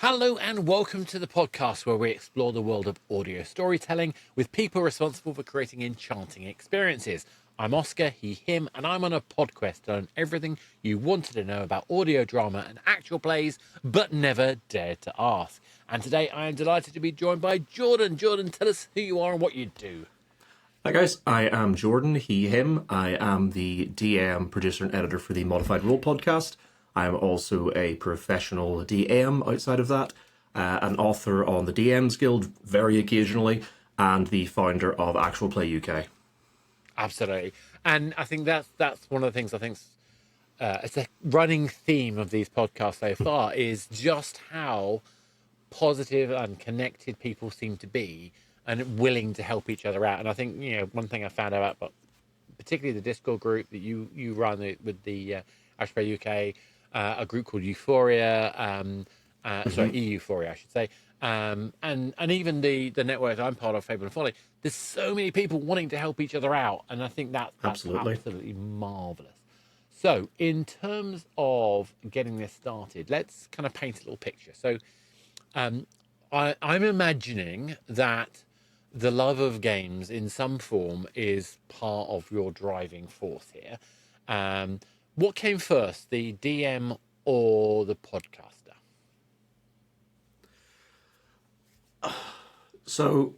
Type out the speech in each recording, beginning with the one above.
Hello and welcome to the podcast where we explore the world of audio storytelling with people responsible for creating enchanting experiences. I'm Oscar, he, him, and I'm on a podquest to learn everything you wanted to know about audio drama and actual plays, but never dared to ask. And today I am delighted to be joined by Jordan. Jordan, tell us who you are and what you do. Hi guys, I am Jordan, he, him. I am the DM, producer and editor for the Modified Role podcast. I am also a professional DM outside of that, an author on the DMs Guild very occasionally, and the founder of Actual Play UK. Absolutely. And I think that's one of the things I think it's a running theme of these podcasts so far is just how positive and connected people seem to be and willing to help each other out. And I think, one thing I found out about, particularly the Discord group that you run with the Actual Play UK, a group called Euphoria, Euphoria, I should say, and even the network that I'm part of, Fable and Folly. There's so many people wanting to help each other out, and I think that's absolutely marvelous. So, in terms of getting this started, let's kind of paint a little picture. So, I'm imagining that the love of games in some form is part of your driving force here. What came first, the DM or the podcaster? So,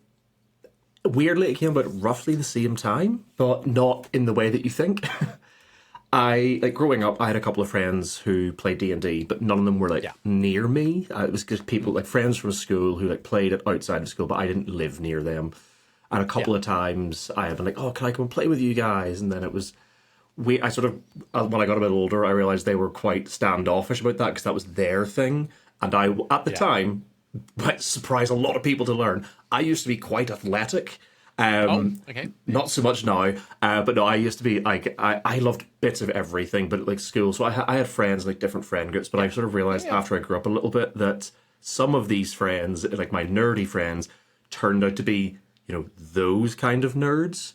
weirdly, it came about roughly the same time, but not in the way that you think. Growing up, I had a couple of friends who played D&D, but none of them were near me. It was just people, friends from school who played it outside of school, but I didn't live near them. And a couple of times I had been like, oh, can I come and play with you guys? And then it was, when I got a bit older, I realised they were quite standoffish about that because that was their thing. And I, at the time, might surprise a lot of people to learn, I used to be quite athletic. Not so much now, but no, I used to be I loved bits of everything, but school. So I had friends, different friend groups, but I sort of realised after I grew up a little bit that some of these friends, my nerdy friends, turned out to be, those kind of nerds.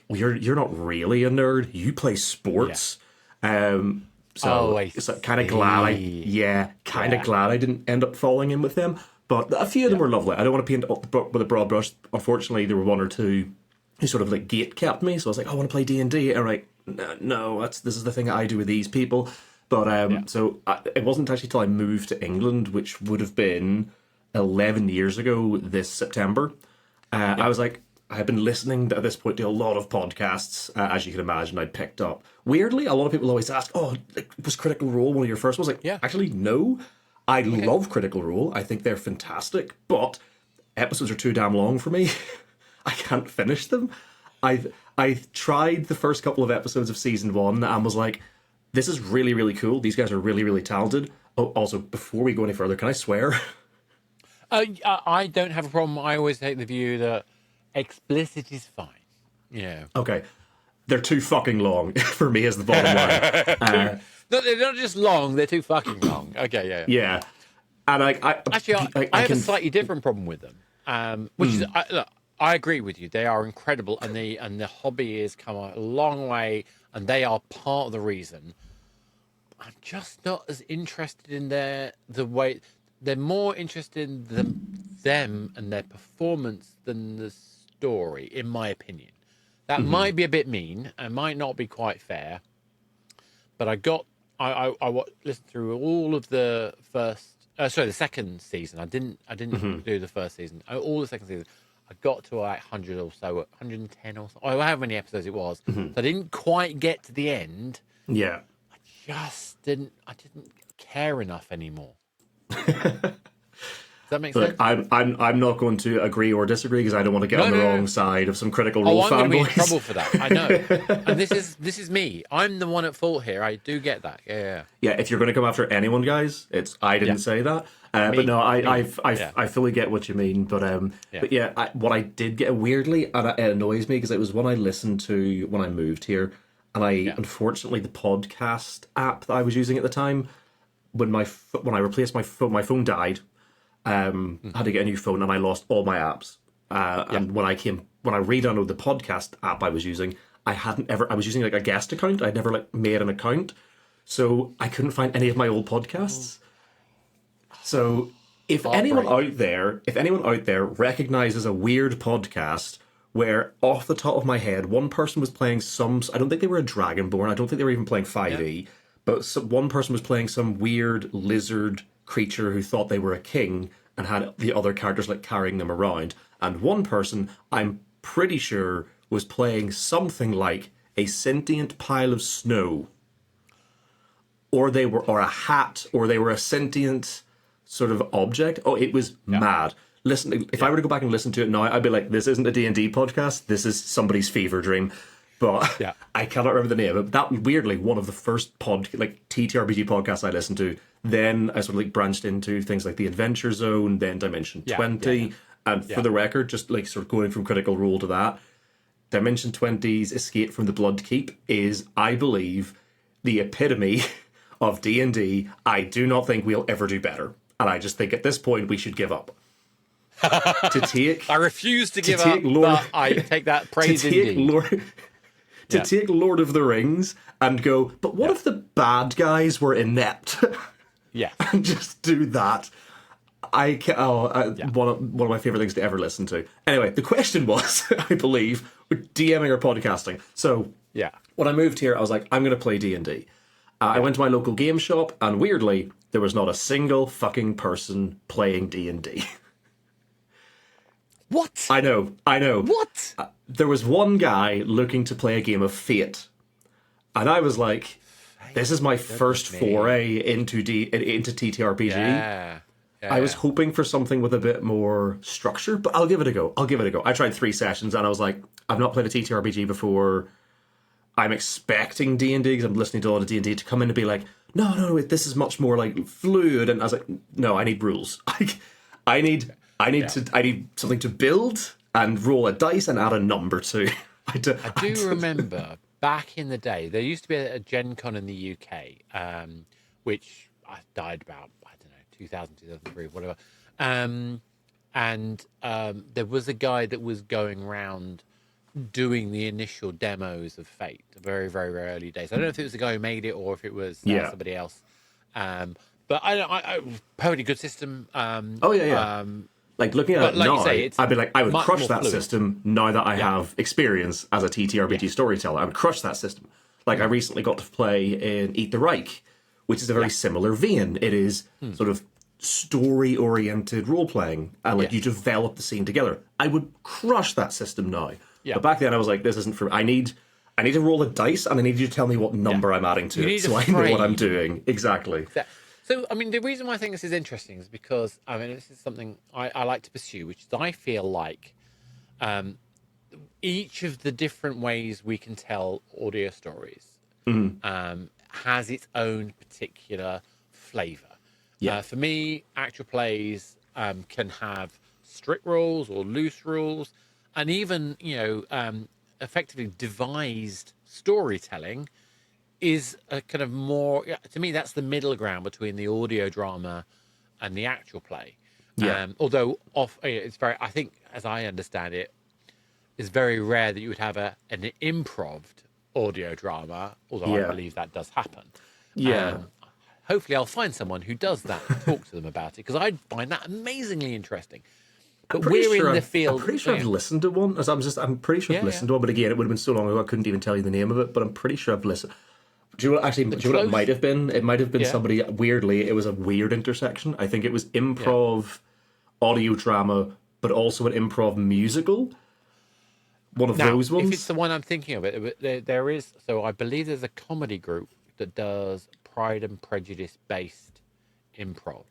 You're not really a nerd. You play sports. So it's kind of glad I didn't end up falling in with them. But a few of them were lovely. I don't want to paint with a broad brush. Unfortunately, there were one or two who sort of gate kept me. So I was like, I want to play D&D. And I'm like, no, this is the thing I do with these people. But so it wasn't actually till I moved to England, which would have been 11 years ago this September. I was like, I had been listening at this point to a lot of podcasts, as you can imagine, I'd picked up. Weirdly, a lot of people always ask, was Critical Role one of your first ones? Actually, no. I love Critical Role. I think they're fantastic, but episodes are too damn long for me. I can't finish them. I tried the first couple of episodes of season 1 and was like, this is really, really cool. These guys are really, really talented. Oh, also, before we go any further, can I swear? I don't have a problem. I always take the view that explicit is fine. Yeah. Okay. They're too fucking long for me is the bottom line. No, they're not just long, they're too fucking long. Okay, yeah. Yeah. And I have a slightly different problem with them, which is, I agree with you. They are incredible, and the hobby has come a long way, and they are part of the reason. I'm just not as interested in the way they're more interested in them and their performance than the story, in my opinion. That might be a bit mean and might not be quite fair, but I listened through all of the the second season. I didn't do the first season. All the second season. I got to 100 or so, 110 or so, however many episodes it was. So I didn't quite get to the end. Yeah. I didn't care enough anymore. Does that make sense? I'm not going to agree or disagree because I don't want to get on the wrong side of some Critical Role fanboys. I'm going to be in trouble for that. I know. And this is me. I'm the one at fault here. I do get that. Yeah. If you're going to come after anyone, guys, I didn't say that. But no, I fully get what you mean. But what I did get weirdly, and it annoys me because it was one I listened to when I moved here, and unfortunately the podcast app that I was using at the time, when I replaced my phone died. I had to get a new phone and I lost all my apps. And when I re-downloaded the podcast app I was using, I was using a guest account. I'd never made an account. So I couldn't find any of my old podcasts. So if anyone out there recognizes a weird podcast where, off the top of my head, one person was playing I don't think they were a Dragonborn, I don't think they were even playing 5e, but one person was playing some weird lizard creature who thought they were a king and had the other characters like carrying them around, and one person, I'm pretty sure, was playing something like a sentient pile of snow, or a hat, or they were a sentient sort of object. Oh, it was mad. Listen, if I were to go back and listen to it now, I'd be like, this isn't a D&D podcast, this is somebody's fever dream. But I cannot remember the name. But that, weirdly, one of the first TTRPG podcasts I listened to. Then I sort of like branched into things like the Adventure Zone, then Dimension 20. And for the record, just like sort of going from Critical Role to that, Dimension 20's Escape from the Bloodkeep is, I believe, the epitome of D&D. I do not think we'll ever do better. And I just think at this point we should give up. I refuse to give up, but I take that praise indeed. Take Lord of the Rings and go, but what if the bad guys were inept? And just do that. One of my favorite things to ever listen to. Anyway, the question was, I believe, DMing or podcasting. So when I moved here, I was like, I'm going to play D&D. I went to my local game shop, and weirdly, there was not a single fucking person playing D&D. What? I know. What? There was one guy looking to play a game of Fate, and I was like, "This is my first foray into TTRPG." Yeah. I was hoping for something with a bit more structure, but I'll give it a go. I tried 3 sessions, and I was like, "I've not played a TTRPG before. I'm expecting D&D because I'm listening to a lot of D&D to come in and be like, no, this is much more like fluid." And I was like, "No, I need rules. I need something to build and roll a dice and add a number to." I do remember back in the day, there used to be a Gen Con in the UK, which I died about, 2000, 2003, whatever. There was a guy that was going around doing the initial demos of Fate, the very, very, very early days. I don't know if it was the guy who made it or if it was somebody else. But I perfectly good system. Like looking at it like now, you say, I'd be like, I would crush that fluid system now that I have experience as a TTRPG storyteller. I would crush that system. Like I recently got to play in Eat the Reich, which is a very similar vein. It is sort of story-oriented role-playing, and you develop the scene together. I would crush that system now. But back then I was like, this isn't for me. I need to roll a dice, and I need you to tell me what number I'm adding to it, so I know what I'm doing. Exactly. So, I mean, the reason why I think this is interesting is because, I mean, this is something I like to pursue, which is I feel like each of the different ways we can tell audio stories has its own particular flavour. For me, actual plays can have strict rules or loose rules, and even, effectively devised storytelling is a kind of more, to me, that's the middle ground between the audio drama and the actual play. Although it's very, I think, as I understand it, it's very rare that you would have an improved audio drama, although I believe that does happen. Hopefully I'll find someone who does that and talk to them about it, because I'd find that amazingly interesting. But we're in the field. I'm pretty sure I've listened to one. I'm pretty sure I've listened to one, but again, it would have been so long ago I couldn't even tell you the name of it, but I'm pretty sure I've listened. Do you know what it might have been? It might have been somebody, weirdly, it was a weird intersection. I think it was improv, audio drama, but also an improv musical. One of those ones. If it's the one I'm thinking of, there is, so I believe there's a comedy group that does Pride and Prejudice based improvs.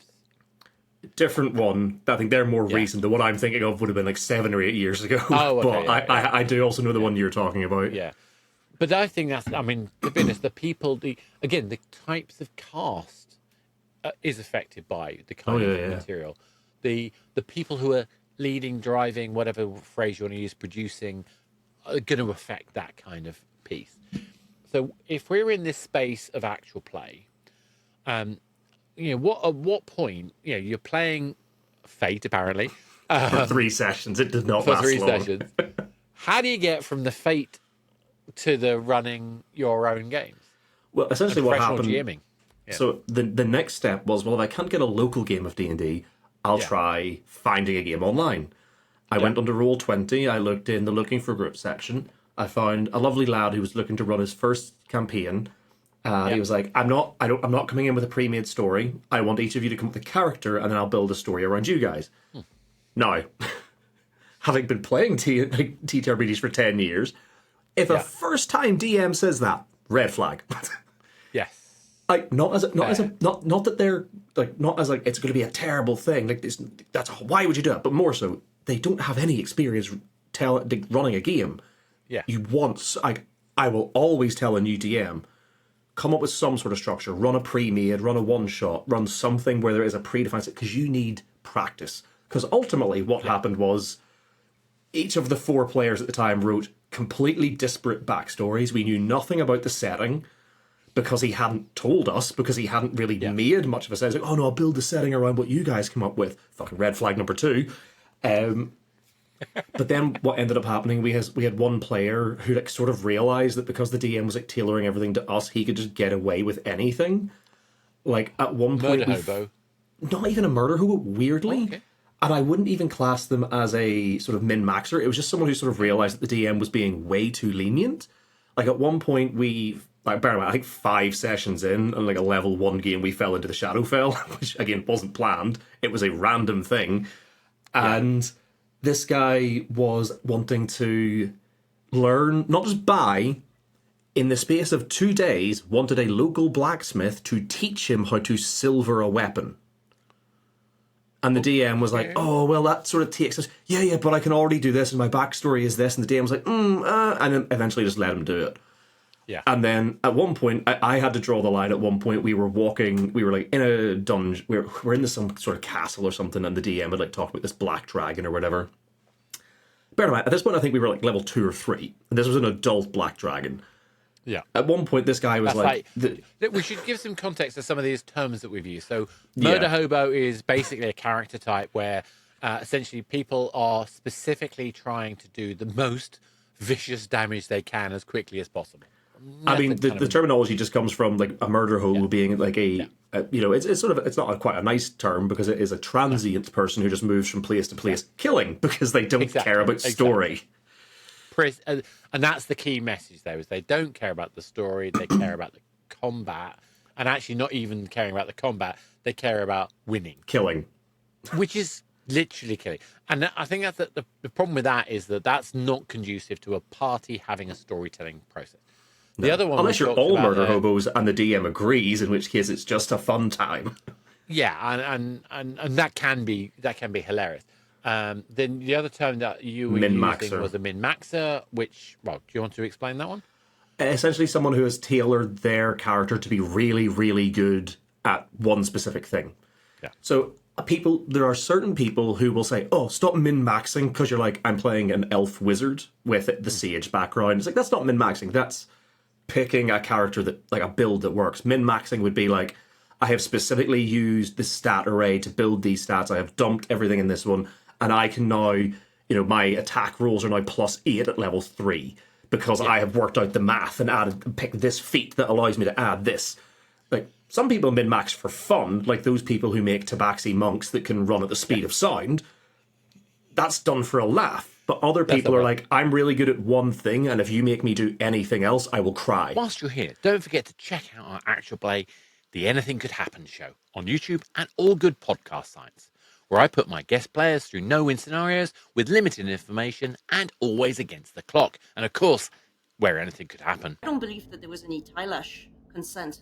Different one. I think they're more recent. The one I'm thinking of would have been like 7 or 8 years ago. Oh, okay, but I do also know the one you're talking about. Yeah. But I think that's, I mean, to be honest, the people, the types of cast is affected by the kind of material. The people who are leading, driving, whatever phrase you want to use, producing, are going to affect that kind of piece. So if we're in this space of actual play, at what point, you're playing Fate, apparently. For 3 sessions. It did not last long. For 3 sessions. How do you get from the Fate to the running your own games? Well, essentially what happened... GMing? Yeah. So the next step was, well, if I can't get a local game of D&D, I'll try finding a game online. I went onto Roll20, I looked in the looking for group section. I found a lovely lad who was looking to run his first campaign. He was like, I'm not coming in with a pre-made story. I want each of you to come up with a character, and then I'll build a story around you guys. Now, having been playing TTRPGs for 10 years, if a first-time DM says that, red flag. Yes. Like not as that they're like not as like it's going to be a terrible thing. Like this, why would you do it? But more so, they don't have any experience running a game. Yeah. I will always tell a new DM, come up with some sort of structure, run a pre-made, run a one-shot, run something where there is a predefined, because you need practice. Because ultimately what happened was each of the 4 players at the time wrote completely disparate backstories. We knew nothing about the setting because he hadn't told us, because he hadn't really made much of a sense. Like, oh no, I'll build the setting around what you guys come up with. Fucking red flag number 2. But then what ended up happening, we had one player who like sort of realized that because the DM was like tailoring everything to us, he could just get away with anything. Like at one point, Murder hobo. Not even a murder hobo, weirdly. Oh, okay. And I wouldn't even class them as a sort of min-maxer. It was just someone who sort of realized that the DM was being way too lenient. Like at one point bear in mind, I think 5 sessions in, and like a level 1 game, we fell into the Shadowfell, which again wasn't planned. It was a random thing. And this guy was wanting to learn, not just buy, in the space of 2 days, wanted a local blacksmith to teach him how to silver a weapon. And the DM was like, oh, well, that sort of takes us, yeah, but I can already do this, and my backstory is this. And the DM was like, and then eventually just let him do it. Yeah. And then at one point, I had to draw the line. At one point, we were like in a dungeon. We're in some sort of castle or something, and the DM had like talked about this black dragon or whatever. Bear in mind, at this point, I think we were like level 2 or 3, and this was an adult black dragon. Yeah. At one point, this guy was we should give some context to some of these terms that we've used. So, murder hobo is basically a character type where essentially people are specifically trying to do the most vicious damage they can as quickly as possible. I mean, the terminology just comes from like a murder hobo being like it's not quite a nice term, because it is a transient person who just moves from place to place killing because they don't care about story. And that's the key message there, is they don't care about the story, they care about the combat, and actually not even caring about the combat, they care about winning. Killing. Which is literally killing. And I think that's the problem with that is that that's not conducive to a party having a storytelling process. The other one, unless you're all murder hobos and the DM agrees, in which case it's just a fun time. Yeah, and that can be hilarious. Then the other term that you were using was a min-maxer, which, well, do you want to explain that one? Essentially someone who has tailored their character to be really, really good at one specific thing. Yeah. So there are certain people who will say, oh, stop min-maxing, because you're like, I'm playing an elf wizard with the sage background. It's like, that's not min-maxing, that's picking a character that, like a build that works. Min-maxing would be like, I have specifically used the stat array to build these stats, I have dumped everything in this one, and I can now, my attack rolls are now +8 at level 3 because I have worked out the math and picked this feat that allows me to add this. Like, some people min-max for fun, like those people who make tabaxi monks that can run at the speed of sound. That's done for a laugh. But other people are like, I'm really good at one thing, and if you make me do anything else, I will cry. Whilst you're here, don't forget to check out our actual play, The Anything Could Happen show, on YouTube and all good podcast sites, where I put my guest players through no-win scenarios with limited information and always against the clock. And of course, where anything could happen. I don't believe that there was any Tylash consent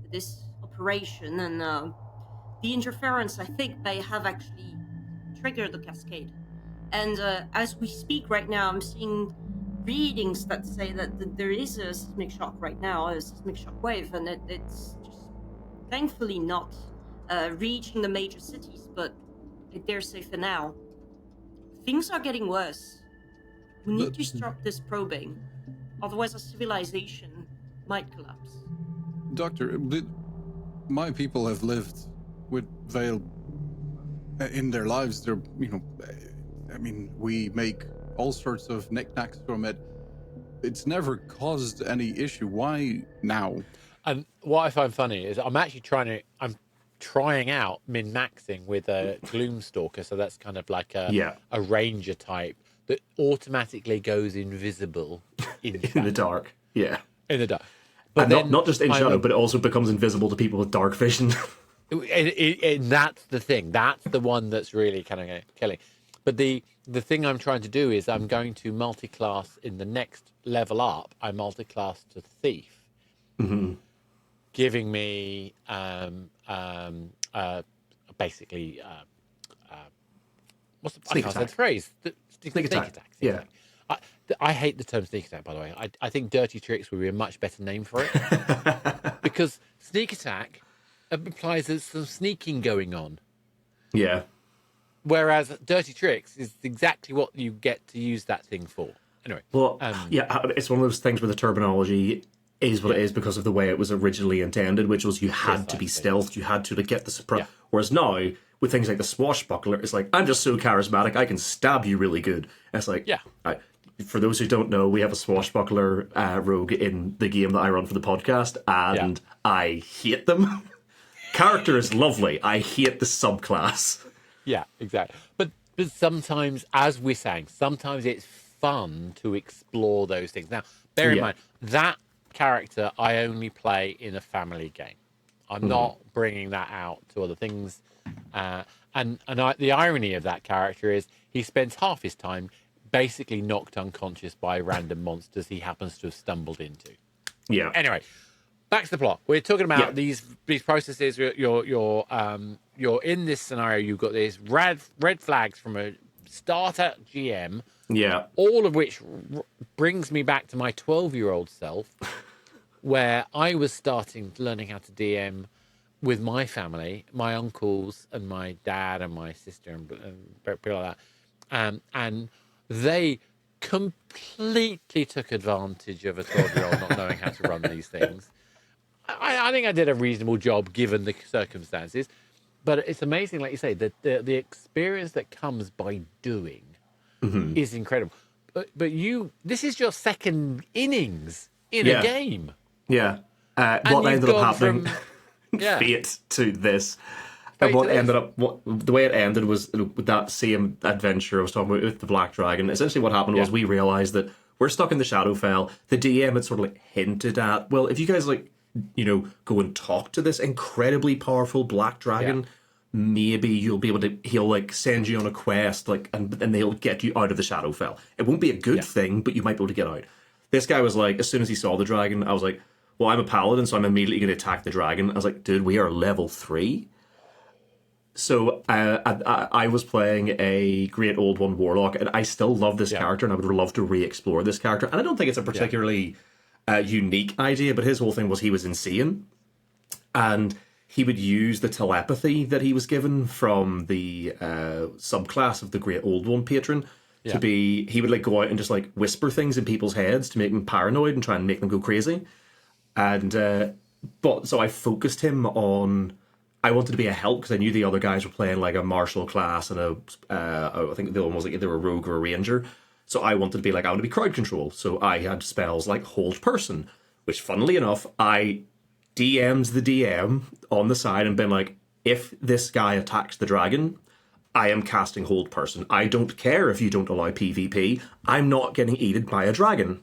to this operation, and the interference, I think, may have actually triggered the cascade. And as we speak right now, I'm seeing readings that say that there is a seismic shock right now, a seismic shock wave, and it's just thankfully not reaching the major cities, but I dare say for now, things are getting worse. We need to stop this probing, otherwise our civilization might collapse. Doctor, my people have lived with Vale in their lives. They're, we make all sorts of knickknacks from it. It's never caused any issue. Why now? And what I find funny is I'm trying out min-maxing with a Gloomstalker, so that's kind of like a ranger type that automatically goes invisible in the dark. Yeah. In the dark. But And then not just in shadow, but it also becomes invisible to people with dark vision. and that's the thing. That's the one that's really kind of killing. But the thing I'm trying to do is I'm going to multi-class in the next level up. I multi-class to Thief, giving me basically what's the Sneak I can't say attack. the phrase? Sneak attack. attack. Yeah. I hate the term sneak attack, by the way. I think dirty tricks would be a much better name for it because sneak attack implies there's some sneaking going on. Yeah. Whereas dirty tricks is exactly what you get to use that thing for. Anyway. Well, it's one of those things where the terminology is what it is because of the way it was originally intended, which was you had to be stealthed, you had to get the surprise. Yeah. Whereas now, with things like the swashbuckler, it's like, I'm just so charismatic, I can stab you really good. And it's like, for those who don't know, we have a swashbuckler rogue in the game that I run for the podcast, and I hate them. Character is lovely. I hate the subclass. Yeah, exactly. But sometimes, as we're saying, sometimes it's fun to explore those things. Now, bear in mind, that character I only play in a family game. I'm not bringing that out to other things. The irony of that character is he spends half his time basically knocked unconscious by random monsters he happens to have stumbled into. Yeah. Anyway, back to the plot. We're talking about these processes. You're in this scenario. You've got these red flags from a starter GM. Yeah. All of which brings me back to my 12-year-old self, where I was learning how to DM with my family, my uncles and my dad and my sister and people like that, and they completely took advantage of a 12-year-old not knowing how to run these things. I think I did a reasonable job given the circumstances, but it's amazing, like you say, that the experience that comes by doing is incredible. But this is your second innings in a game. Yeah. What ended up happening, fate to this. And the way it ended was with that same adventure I was talking about with the Black Dragon. Essentially what happened was we realised that we're stuck in the Shadowfell. The DM had sort of hinted at, well, if you guys go and talk to this incredibly powerful Black Dragon, maybe you'll be able to, he'll send you on a quest, and they'll get you out of the Shadowfell. It won't be a good thing, but you might be able to get out. This guy was like, as soon as he saw the dragon, I was like, well, I'm a paladin, so I'm immediately going to attack the dragon. I was like, dude, we are level 3. So I was playing a Great Old One Warlock, and I still love this character, and I would love to re-explore this character. And I don't think it's a particularly unique idea, but his whole thing was he was insane, and he would use the telepathy that he was given from the subclass of the Great Old One patron to be... He would go out and just whisper things in people's heads to make them paranoid and try and make them go crazy. And so I focused him on... I wanted to be a help because I knew the other guys were playing a martial class and I think the other one was either a rogue or a ranger. So I wanted to be I want to be crowd control. So I had spells like hold person, which funnily enough, I DM'd the DM on the side and been if this guy attacks the dragon, I am casting hold person. I don't care if you don't allow PvP. I'm not getting eaten by a dragon.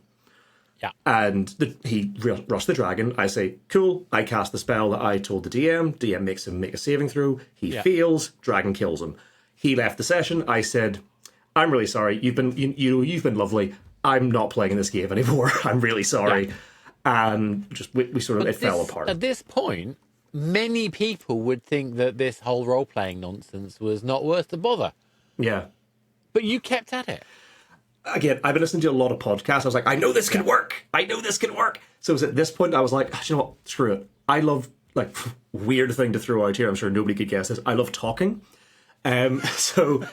Yeah. And he rushed the dragon. I say, cool. I cast the spell that I told the DM. DM makes him make a saving throw. He fails. Dragon kills him. He left the session. I said, I'm really sorry. You've been lovely. I'm not playing in this game anymore. I'm really sorry. Yeah. And just we sort of it fell apart. At this point, many people would think that this whole role playing nonsense was not worth the bother. Yeah. But you kept at it. Again, I've been listening to a lot of podcasts. I was like, I know this can work. I know this can work. So it was at this point I was like, you know what? Screw it. I love, weird thing to throw out here. I'm sure nobody could guess this. I love talking. But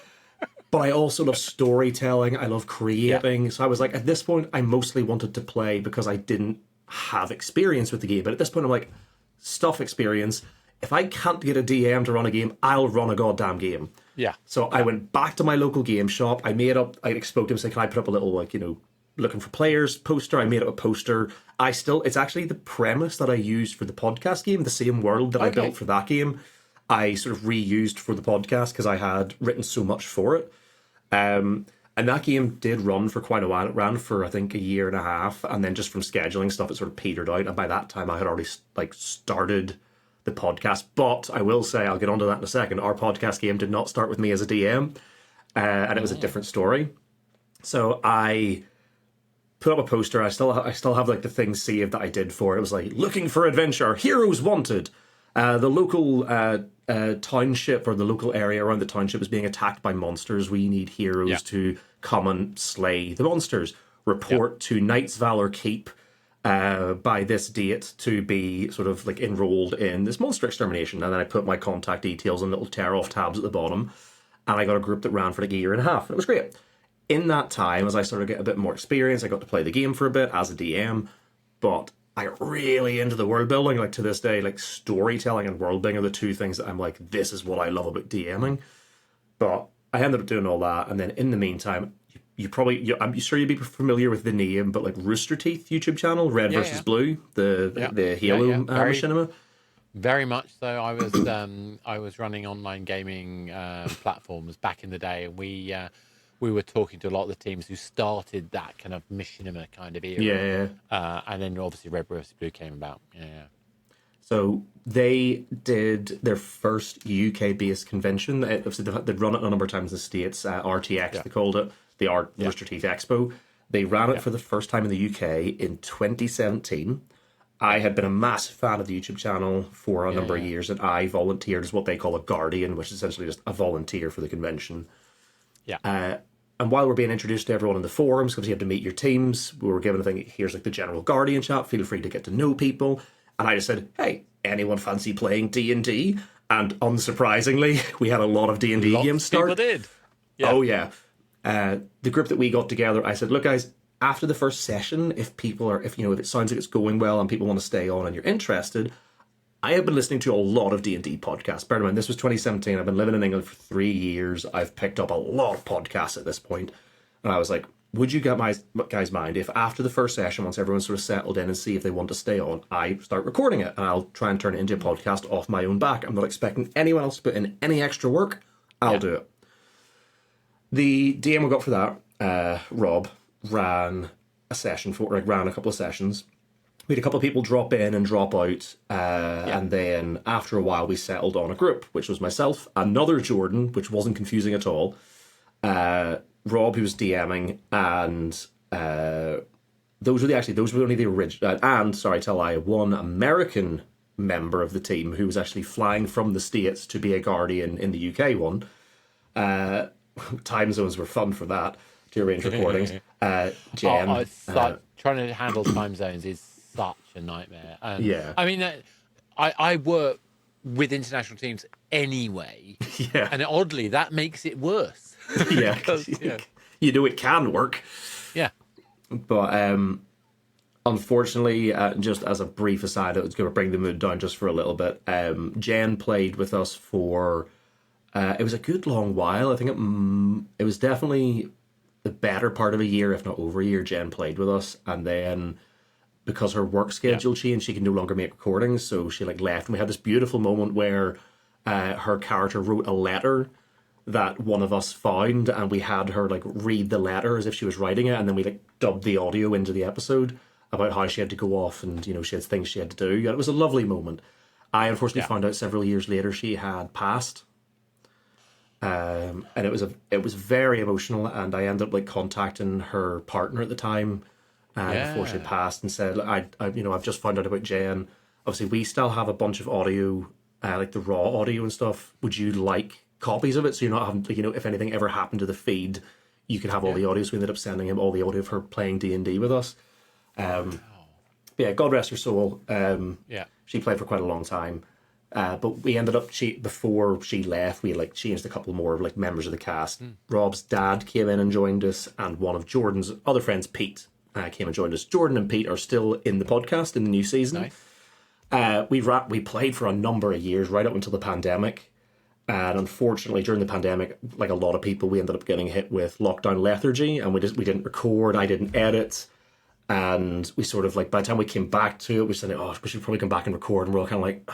I also love storytelling. I love creating. Yeah. So I was like, at this point, I mostly wanted to play because I didn't have experience with the game. But at this point, I'm like, stuff experience. If I can't get a DM to run a game, I'll run a goddamn game. Yeah. So I went back to my local game shop. I spoke to him saying, can I put up a little, looking for players poster. I made up a poster. It's actually the premise that I used for the podcast game, the same world that I built for that game. I sort of reused for the podcast because I had written so much for it. And that game did run for quite a while. It ran for, I think, a year and a half. And then just from scheduling stuff, it sort of petered out. And by that time, I had already started the podcast. But I will say, I'll get onto that in a second. Our podcast game did not start with me as a DM. And it was a different story. So I put up a poster. I still have like the things saved that I did for it. It was like, looking for adventure, heroes wanted. The local township or the local area around the township is being attacked by monsters. We need heroes to come and slay the monsters. Report to Knight's Valor Keep by this date to be sort of like enrolled in this monster extermination. And then I put my contact details and little tear off tabs at the bottom. And I got a group that ran for like a year and a half. It was great. In that time, as I started to get a bit more experience, I got to play the game for a bit as a DM. But I got really into the world building. Like to this day, like storytelling and world building are the two things that I'm like, this is what I love about DMing. But I ended up doing all that. And then in the meantime, I'm sure you'd be familiar with the name, but like Rooster Teeth YouTube channel, Red versus Blue, the Halo machinima. Very much so. I was running online gaming platforms back in the day, and we were talking to a lot of the teams who started that kind of machinima kind of era. And then obviously Red vs. Blue came about. So they did their first UK-based convention. Obviously they'd run it a number of times in the States. RTX, they called it. The Rooster Teeth Expo. They ran it for the first time in the UK in 2017. I had been a massive fan of the YouTube channel for a number of years, and I volunteered as what they call a guardian, which is essentially just a volunteer for the convention. And while we're being introduced to everyone in the forums, because you have to meet your teams, we were given a thing, here's like the general guardian chat, feel free to get to know people. And I just said, hey, anyone fancy playing D&D? And unsurprisingly, we had a lot of D&D games start. People did. Oh, yeah. The group that we got together, I said, look, guys, after the first session, if it sounds like it's going well and people want to stay on and you're interested, I have been listening to a lot of D&D podcasts. Bear in mind, this was 2017. I've been living in England for 3 years. I've picked up a lot of podcasts at this point. And I was like, would you guys mind if after the first session, once everyone's sort of settled in and see if they want to stay on, I start recording it and I'll try and turn it into a podcast off my own back. I'm not expecting anyone else to put in any extra work. I'll do it. The DM we got for that, Rob, ran a couple of sessions. We had a couple of people drop in and drop out, and then after a while we settled on a group, which was myself, another Jordan, which wasn't confusing at all, Rob, who was DMing, and those were only the original, and, sorry, tell I, one American member of the team who was actually flying from the States to be a guardian in the UK one. Time zones were fun for that, to arrange recordings. Jen. Trying to handle time zones is such a nightmare. I mean, I work with international teams anyway. And oddly, that makes it worse. You know it can work. But unfortunately, just as a brief aside, I was going to bring the mood down just for a little bit. Jen played with us for... it was a good long while. I think it was definitely the better part of a year, if not over a year. Jen played with us, and then because her work schedule changed, she can no longer make recordings, so she left. And we had this beautiful moment where her character wrote a letter that one of us found, and we had her read the letter as if she was writing it, and then we dubbed the audio into the episode about how she had to go off, and she had things she had to do. And it was a lovely moment. I unfortunately found out several years later she had passed. And it was very emotional, and I ended up contacting her partner at the time before she passed and said, I've just found out about Jen. Obviously, we still have a bunch of audio, the raw audio and stuff. Would you like copies of it, so you're not having if anything ever happened to the feed, you could have all the audio? So we ended up sending him all the audio of her playing D&D with us. God rest her soul. She played for quite a long time. But we ended up, before she left, we changed a couple more members of the cast. Rob's dad came in and joined us, and one of Jordan's other friends, Pete, came and joined us. Jordan and Pete are still in the podcast in the new season. Nice. We played for a number of years, right up until the pandemic. And unfortunately, during the pandemic, like a lot of people, we ended up getting hit with lockdown lethargy, and we didn't record. I didn't edit, and we sort of like by the time we came back to it, we said, "Oh, we should probably come back and record." And we're all kind of like,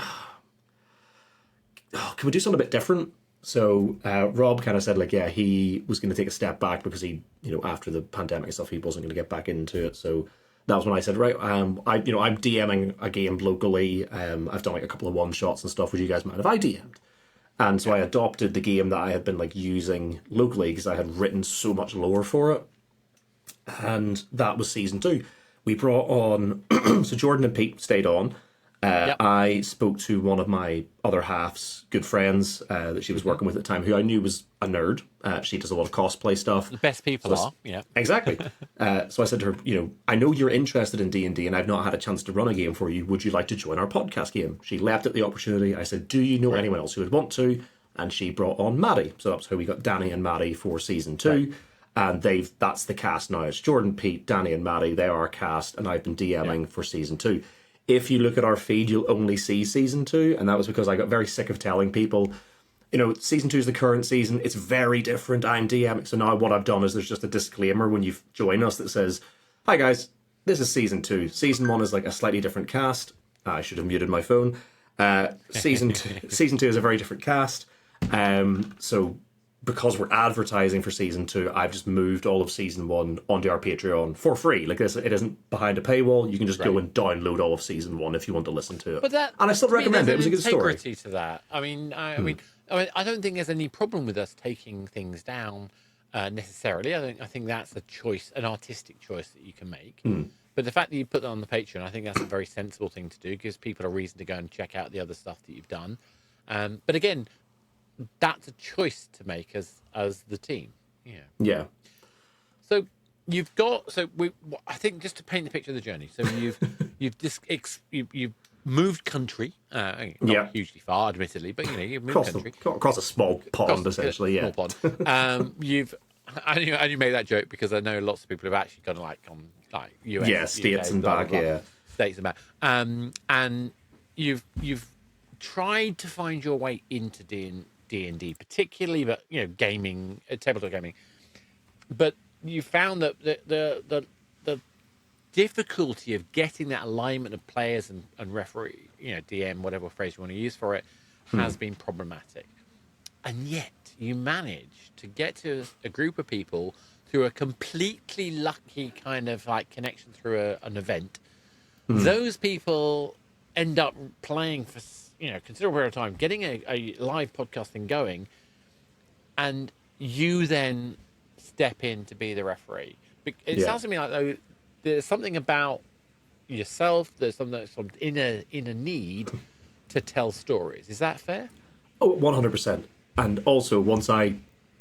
"Oh, can we do something a bit different?" So Rob kind of said, like, yeah, he was going to take a step back because he, after the pandemic and stuff, he wasn't going to get back into it. So that was when I said, right, I'm DMing a game locally. I've done like a couple of one shots and stuff. Would you guys mind if I DM'd? And so I adopted the game that I had been like using locally because I had written so much lore for it. And that was season 2. We brought on, so Jordan and Pete stayed on. I spoke to one of my other half's good friends that she was working with at the time, who I knew was a nerd. She does a lot of cosplay stuff. The best people are, yeah. Exactly. So I said to her, I know you're interested in D&D and I've not had a chance to run a game for you. Would you like to join our podcast game? She leapt at the opportunity. I said, do you know anyone else who would want to? And she brought on Maddie. So that's how we got Danny and Maddie for season 2. Right. And that's the cast now. It's Jordan, Pete, Danny and Maddie. They are our cast, and I've been DMing for season 2. If you look at our feed, you'll only see season 2, and that was because I got very sick of telling people, season 2 is the current season. It's very different. I'm DMing. So now what I've done is there's just a disclaimer when you join us that says, hi guys, this is season 2. Season 1 is like a slightly different cast. I should have muted my phone. Season 2 is a very different cast. So because we're advertising for season 2, I've just moved all of season 1 onto our Patreon for free. Like this, it isn't behind a paywall. You can just go and download all of season 1 if you want to listen to it. But and I still recommend it. It was a good story. Integrity to that. I mean, I don't think there's any problem with us taking things down necessarily. I think that's a choice, an artistic choice that you can make. But the fact that you put that on the Patreon, I think that's a very sensible thing to do. It gives people a reason to go and check out the other stuff that you've done. But again, that's a choice to make as the team. Yeah. So you've got I think just to paint the picture of the journey. So you've moved country, not hugely far, admittedly, but you've moved country across a small pond, essentially. Small pond. And you made that joke because I know lots of people have actually gone on US, states and back, states and back. And you've tried to find your way into D&D, particularly, but gaming, tabletop gaming. But you found that the difficulty of getting that alignment of players and referee, DM, whatever phrase you want to use for it, has been problematic. And yet you managed to get to a group of people through a completely lucky kind of like connection through an event. Those people end up playing for considerable period of time, getting a live podcasting going, and you then step in to be the referee. It sounds to me like though there's something about yourself, there's something in a need to tell stories. Is that fair? Oh, 100%. And also, once I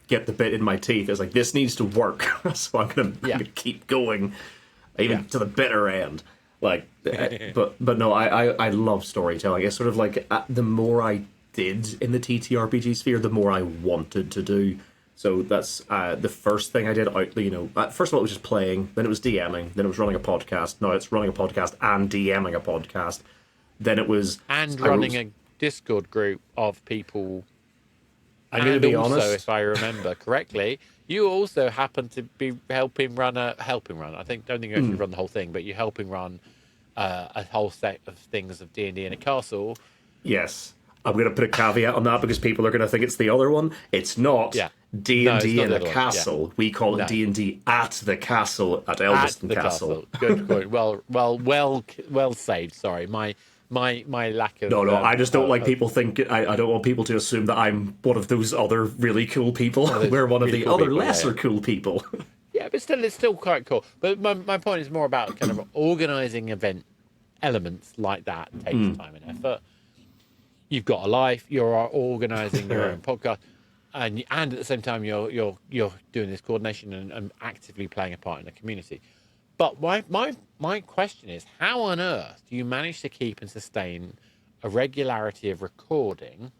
get the bit in my teeth, it's like, this needs to work. So I'm gonna keep going, even to the bitter end. Like, but no, I love storytelling. It's sort of like the more I did in the TTRPG sphere, the more I wanted to do. So that's the first thing I did. First of all, it was just playing. Then it was DMing. Then it was running a podcast. Now it's running a podcast and DMing a podcast. Then it was running a Discord group of people. I'm going to be honest. If I remember correctly, you also happen to be helping run. I don't think you actually run the whole thing, but you're helping run a whole set of things of D&D in a castle. Yes. I'm going to put a caveat on that because people are going to think it's the other one. It's not D&D in a castle. Yeah. We call it D&D at the castle at Elveston Castle. Good point. Well saved. Sorry, my lack of. No. I just don't like people think. I don't want people to assume that I'm one of those other really cool people. We're one of the other lesser cool people. Yeah, but it's still quite cool. But my point is more about kind of organising event elements like that takes time and effort. You've got a life. You're organising your own podcast, and at the same time you're doing this coordination and actively playing a part in the community. But my question is, how on earth do you manage to keep and sustain a regularity of recording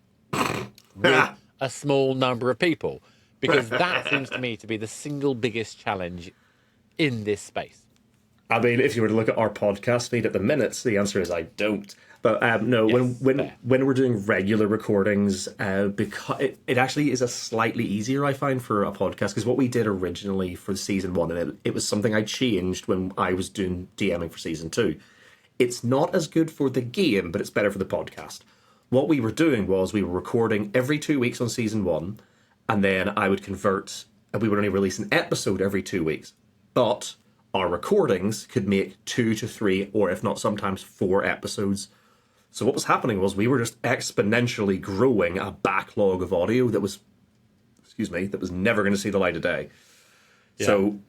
with a small number of people? Because that seems to me to be the single biggest challenge in this space. I mean, if you were to look at our podcast feed at the minute, the answer is I don't. But no, Yes, fair. when we're doing regular recordings, because it actually is a slightly easier, I find, for a podcast, because what we did originally for season 1, and it was something I changed when I was doing DMing for season 2. It's not as good for the game, but it's better for the podcast. What we were doing was we were recording every 2 weeks on season 1, and then I would convert, and we would only release an episode every 2 weeks. But our recordings could make 2 to 3, or if not sometimes 4 episodes. So what was happening was we were just exponentially growing a backlog of audio that was, that was never going to see the light of day. Yeah. So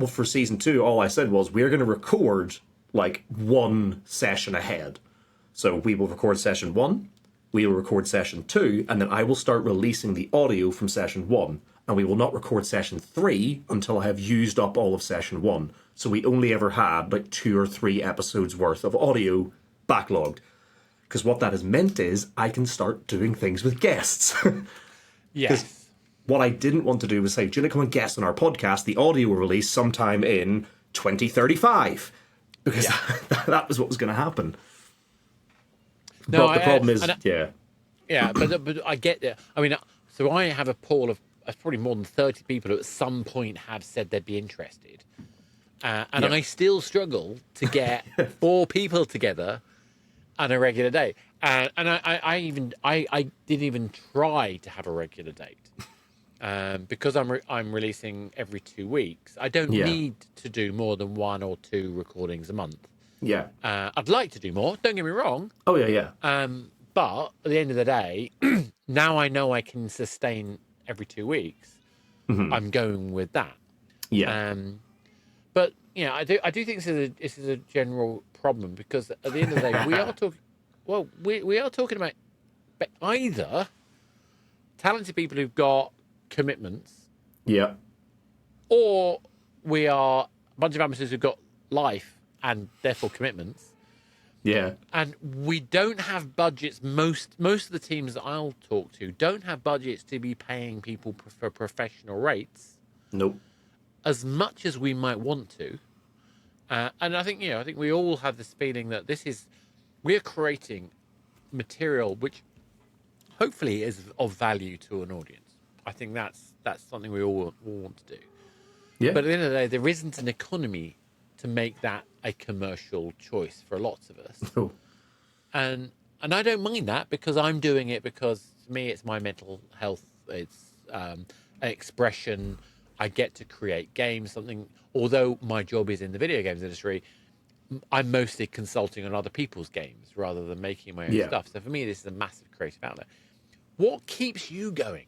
for season 2, all I said was we're going to record like one session ahead. So we will record session 1, we will record session 2, and then I will start releasing the audio from session 1. And we will not record session 3 until I have used up all of session 1. So we only ever had like 2 or 3 episodes worth of audio backlogged. Because what that has meant is I can start doing things with guests. Yes. What I didn't want to do was say, do you want to come and guest on our podcast? The audio will release sometime in 2035. Because that was what was going to happen. No, but the problem is, Yeah, but I get that. I mean, so I have a pool of probably more than 30 people who at some point have said they'd be interested. And I still struggle to get 4 people together on a regular day. And I didn't even try to have a regular date. Because I'm releasing every 2 weeks. I don't need to do more than 1 or 2 recordings a month. Yeah. I'd like to do more, don't get me wrong. Oh, yeah. But at the end of the day, now I know I can sustain every 2 weeks. Mm-hmm. I'm going with that. Yeah. But I do think this is a general problem, because at the end of the day, we are talking. Well, we are talking about either talented people who've got commitments, or we are a bunch of amateurs who've got life and therefore commitments. Yeah. And we don't have budgets. Most of the teams that I'll talk to don't have budgets to be paying people for professional rates. Nope. As much as we might want to. And I think we all have this feeling that we're creating material which hopefully is of value to an audience. I think that's something we all want to do. Yeah. But at the end of the day, there isn't an economy to make that a commercial choice for lots of us. Oh. And I don't mind that, because I'm doing it because to me it's my mental health. It's an expression. I get to create games, something. Although my job is in the video games industry, I'm mostly consulting on other people's games rather than making my own stuff. So for me, this is a massive creative outlet. What keeps you going?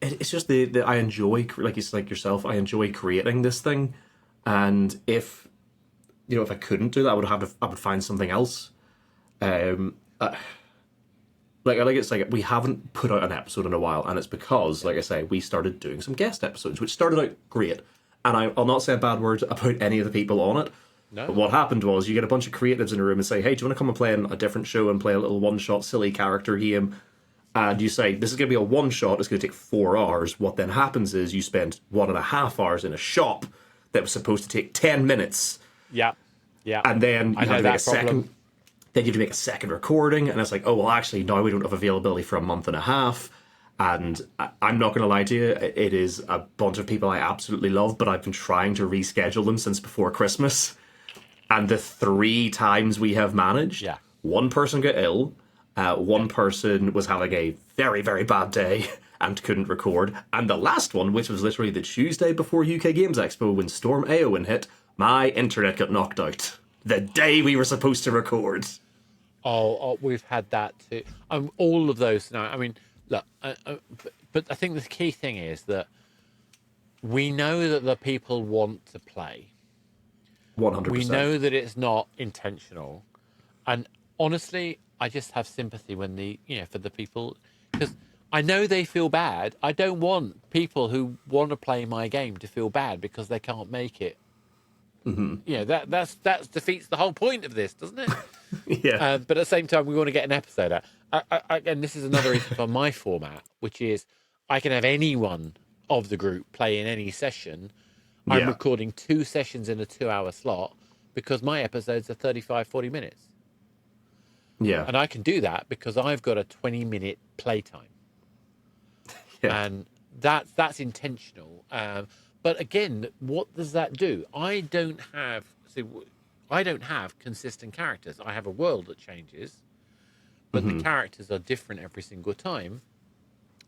It's just the I enjoy, like yourself, I enjoy creating this thing. And if I couldn't do that, I would find something else. It's like we haven't put out an episode in a while, and it's because, like I say, we started doing some guest episodes, which started out great. And I'll not say a bad word about any of the people on it. No. But what happened was you get a bunch of creatives in a room and say, hey, do you want to come and play in a different show and play a little one-shot silly character game? And you say, this is going to be a one-shot, it's going to take 4 hours. What then happens is you spend 1.5 hours in a shop that was supposed to take 10 minutes. Yeah. And then you have to make a second. Then you have to make a second recording, and it's like, oh, well, actually, now we don't have availability for a month and a half. And I'm not going to lie to you, it is a bunch of people I absolutely love, but I've been trying to reschedule them since before Christmas. And the 3 times we have managed, one person got ill, one person was having a very, very bad day and couldn't record. And the last one, which was literally the Tuesday before UK Games Expo when Storm Eowyn hit, my internet got knocked out. The day we were supposed to record. Oh, we've had that too. All of those now. I mean, look, but I think the key thing is that we know that the people want to play. 100%. We know that it's not intentional, and honestly, I just have sympathy when for the people, because I know they feel bad. I don't want people who want to play my game to feel bad because they can't make it. Mm-hmm. That defeats the whole point of this, doesn't it? Yeah. But at the same time, we want to get an episode out. And this is another reason for my format, which is I can have anyone of the group play in any session. I'm recording 2 sessions in a 2-hour slot because my episodes are 35, 40 minutes. Yeah. And I can do that because I've got a 20-minute playtime. Yeah. And that's intentional. But again, what does that do? I don't have consistent characters. I have a world that changes, but the characters are different every single time.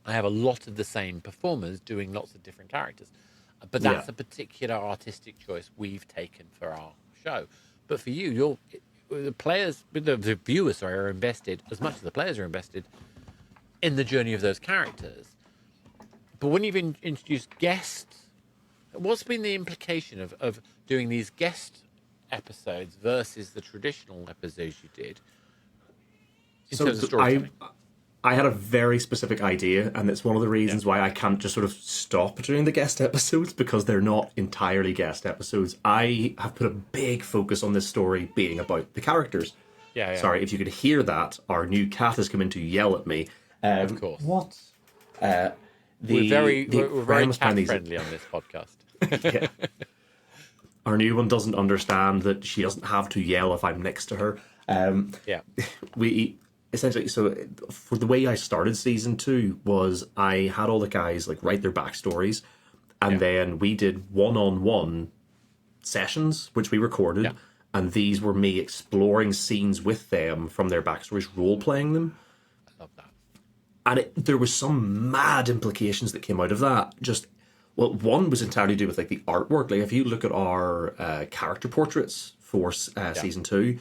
I have a lot of the same performers doing lots of different characters. But that's a particular artistic choice we've taken for our show. But for you, the players, the viewers, sorry, are invested as much as the players are invested in the journey of those characters. But when you've introduced guests, what's been the implication of doing these guest episodes versus the traditional episodes you did in terms of storytelling? I had a very specific idea, and it's one of the reasons why I can't just sort of stop doing the guest episodes, because they're not entirely guest episodes. I have put a big focus on this story being about the characters. Sorry, if you could hear that, our new cat has come in to yell at me. Of course. What? We're very cat friendly on this podcast. Our new one doesn't understand that she doesn't have to yell if I'm next to her. We essentially, so for the way I started season 2 was I had all the guys like write their backstories, and then we did one-on-one sessions which we recorded, and these were me exploring scenes with them from their backstories, role-playing them. I love that. And there was some mad implications that came out of that. Well, one was entirely to do with like the artwork. Like if you look at our character portraits for season 2,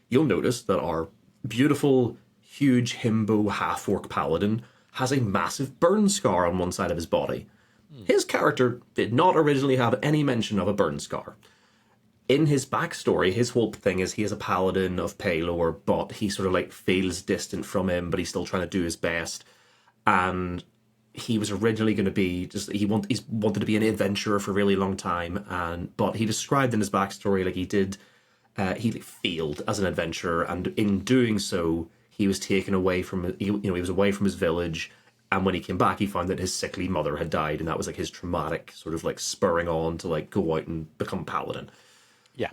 you'll notice that our beautiful, huge himbo half-orc paladin has a massive burn scar on one side of his body. His character did not originally have any mention of a burn scar. In his backstory, his whole thing is he is a paladin of Paylor, but he sort of like feels distant from him, but he's still trying to do his best. And he was originally going to be he's wanted to be an adventurer for a really long time, but he described in his backstory like he failed as an adventurer, and in doing so, he was taken away from he was away from his village, and when he came back, he found that his sickly mother had died, and that was like his traumatic sort of like spurring on to like go out and become paladin. Yeah.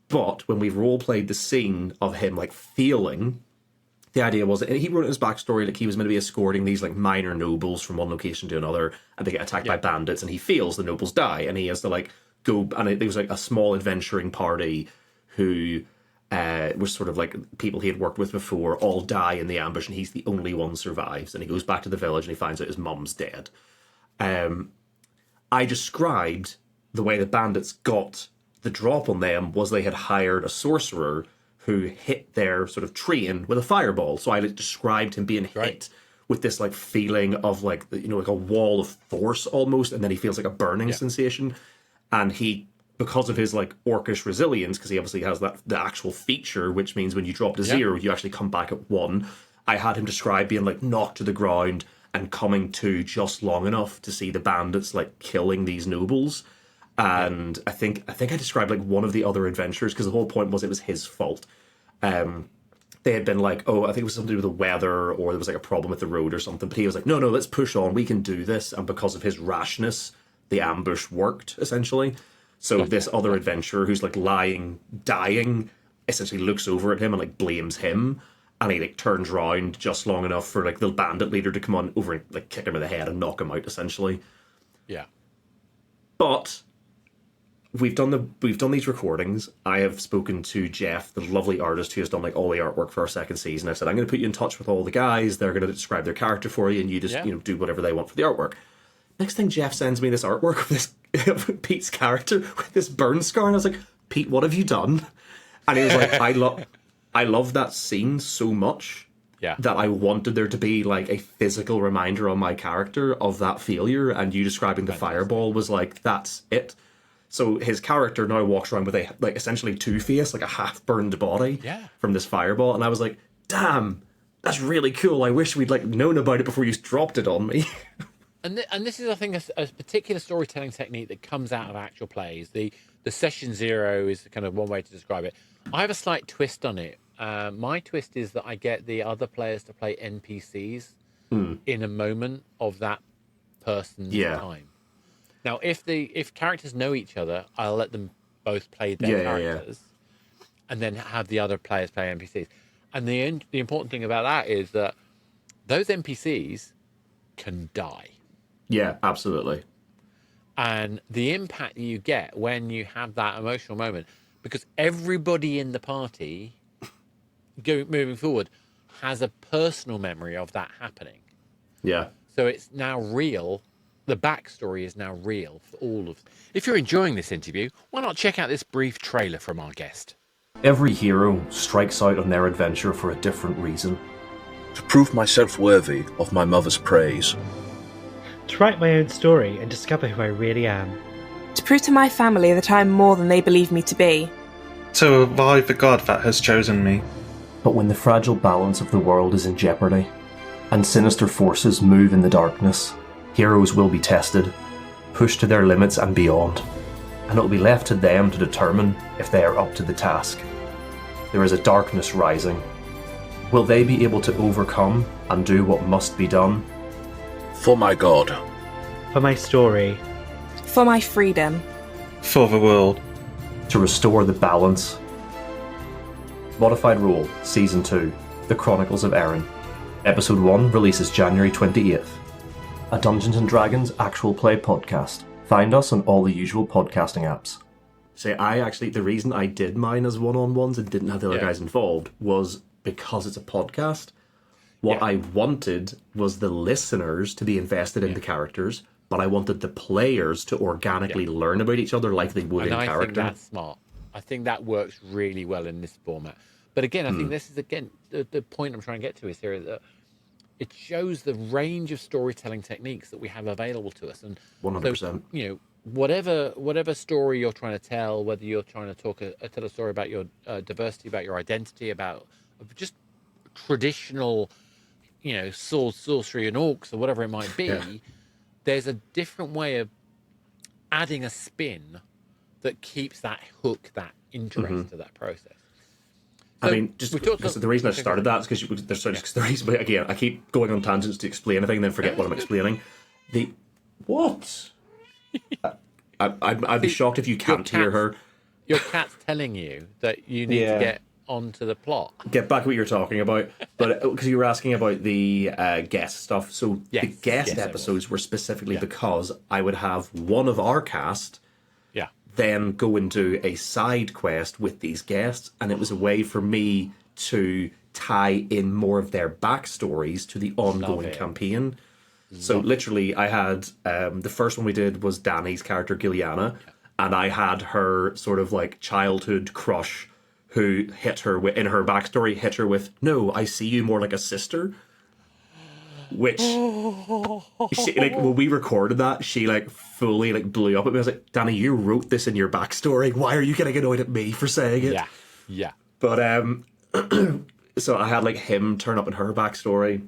But when we role played the scene of him like failing, the idea was that he wrote in his backstory like he was meant to be escorting these like minor nobles from one location to another, and they get attacked by bandits, and he fails, the nobles die, and he has to like go, and there was like a small adventuring party who was sort of like people he had worked with before all die in the ambush, and he's the only one survives, and he goes back to the village and he finds out his mum's dead. I described the way the bandits got the drop on them was they had hired a sorcerer who hit their sort of train with a fireball. So I like described him being hit with this like feeling of like, like a wall of force almost, and then he feels like a burning sensation, and he, because of his like orcish resilience, because he obviously has the actual feature, which means when you drop to 0, you actually come back at 1. I had him describe being like knocked to the ground and coming to just long enough to see the bandits like killing these nobles. And I think I described like one of the other adventures, because the whole point was it was his fault. They had been like, oh, I think it was something to do with the weather, or there was like a problem with the road or something. But he was like, no, let's push on. We can do this. And because of his rashness, the ambush worked, essentially. So this other adventurer who's like lying, dying, essentially looks over at him and like blames him. And he like turns round just long enough for like the bandit leader to come on over and like kick him in the head and knock him out, essentially. Yeah. But we've done these recordings. I have spoken to Jeff, the lovely artist who has done like all the artwork for our second season. I said, I'm going to put you in touch with all the guys. They're going to describe their character for you, and you just do whatever they want for the artwork. Next thing, Jeff sends me this artwork of this Pete's character with this burn scar, and I was like, Pete, what have you done? And he was like, I love that scene so much that I wanted there to be like a physical reminder on my character of that failure, and you describing the fireball was like, that's it. So his character now walks around with a like essentially Two-Face, like a half-burned body from this fireball, and I was like, damn, that's really cool. I wish we'd like known about it before you dropped it on me. And this is, I think, a particular storytelling technique that comes out of actual plays. The session 0 is kind of one way to describe it. I have a slight twist on it. My twist is that I get the other players to play NPCs in a moment of that person's time. Now, if characters know each other, I'll let them both play their characters, and then have the other players play NPCs. And the important thing about that is that those NPCs can die. Yeah, absolutely. And the impact you get when you have that emotional moment, because everybody in the party moving forward has a personal memory of that happening. Yeah. So it's now real. The backstory is now real for all of. If you're enjoying this interview, why not check out this brief trailer from our guest? Every hero strikes out on their adventure for a different reason. To prove myself worthy of my mother's praise. To write my own story and discover who I really am. To prove to my family that I am more than they believe me to be. To revive the god that has chosen me. But when the fragile balance of the world is in jeopardy, and sinister forces move in the darkness, heroes will be tested, pushed to their limits and beyond, and it will be left to them to determine if they are up to the task. There is a darkness rising. Will they be able to overcome and do what must be done? For my god. For my story. For my freedom. For the world. To restore the balance. Modified Role, Season 2, The Chronicles of Erin. Episode 1 releases January 28th. A Dungeons & Dragons actual play podcast. Find us on all the usual podcasting apps. Say, the reason I did mine as one-on-ones and didn't have the other guys involved was because it's a podcast. What I wanted was the listeners to be invested in the characters, but I wanted the players to organically learn about each other like they would in character. I think that's smart. I think that works really well in this format. But again, I think this is, the point I'm trying to get to is here that it shows the range of storytelling techniques that we have available to us. And 100%. So, whatever story you're trying to tell, whether you're trying to tell a story about your diversity, about your identity, about just traditional, swords, sorcery, and orcs, or whatever it might be, there's a different way of adding a spin that keeps that hook, that interest to that process. So the reason I started that is because the reason, again, I keep going on tangents to explain anything and then forget what I'm explaining. What? I'd be shocked if you can't hear her. Your cat's telling you that you need to get onto the plot. Get back to what you're talking about, but because you were asking about the guest stuff. So the guest episodes were specifically because I would have one of our cast then go into a side quest with these guests, and it was a way for me to tie in more of their backstories to the ongoing campaign. So literally I had the first one we did was Danny's character Gilliana, and I had her sort of like childhood crush who hit her in her backstory, hit her with, "No, I see you more like a sister." Which, when we recorded that, she fully blew up at me. I was like, "Danny, you wrote this in your backstory. Why are you getting annoyed at me for saying it?" Yeah. But so I had him turn up in her backstory.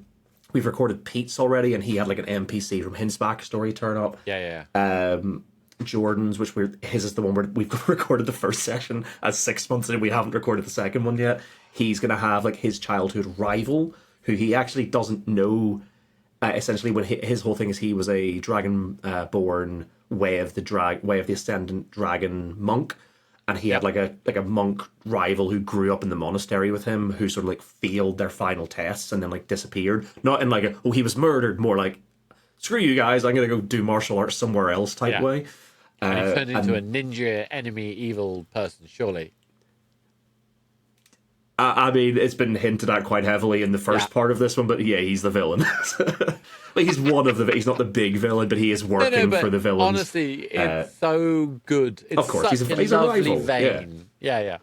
We've recorded Pete's already, and he had an NPC from his backstory turn up. Jordan's, his is the one where we've recorded the first session as 6 months in. We haven't recorded the second one yet. He's gonna have his childhood rival, who he actually doesn't know. Essentially, when his whole thing is he was a dragon-born way of the ascendant dragon monk, and he had a monk rival who grew up in the monastery with him, who sort of failed their final tests and then disappeared. Not in he was murdered, more like, screw you guys, I'm gonna go do martial arts somewhere else type way. And he turned into a ninja enemy evil person, surely. I mean, it's been hinted at quite heavily in the first part of this one, but he's the villain. He's one of he's not the big villain, but he is working for the villains. Honestly, it's so good. It's of course, such he's a a lovely rival. vein. Yeah.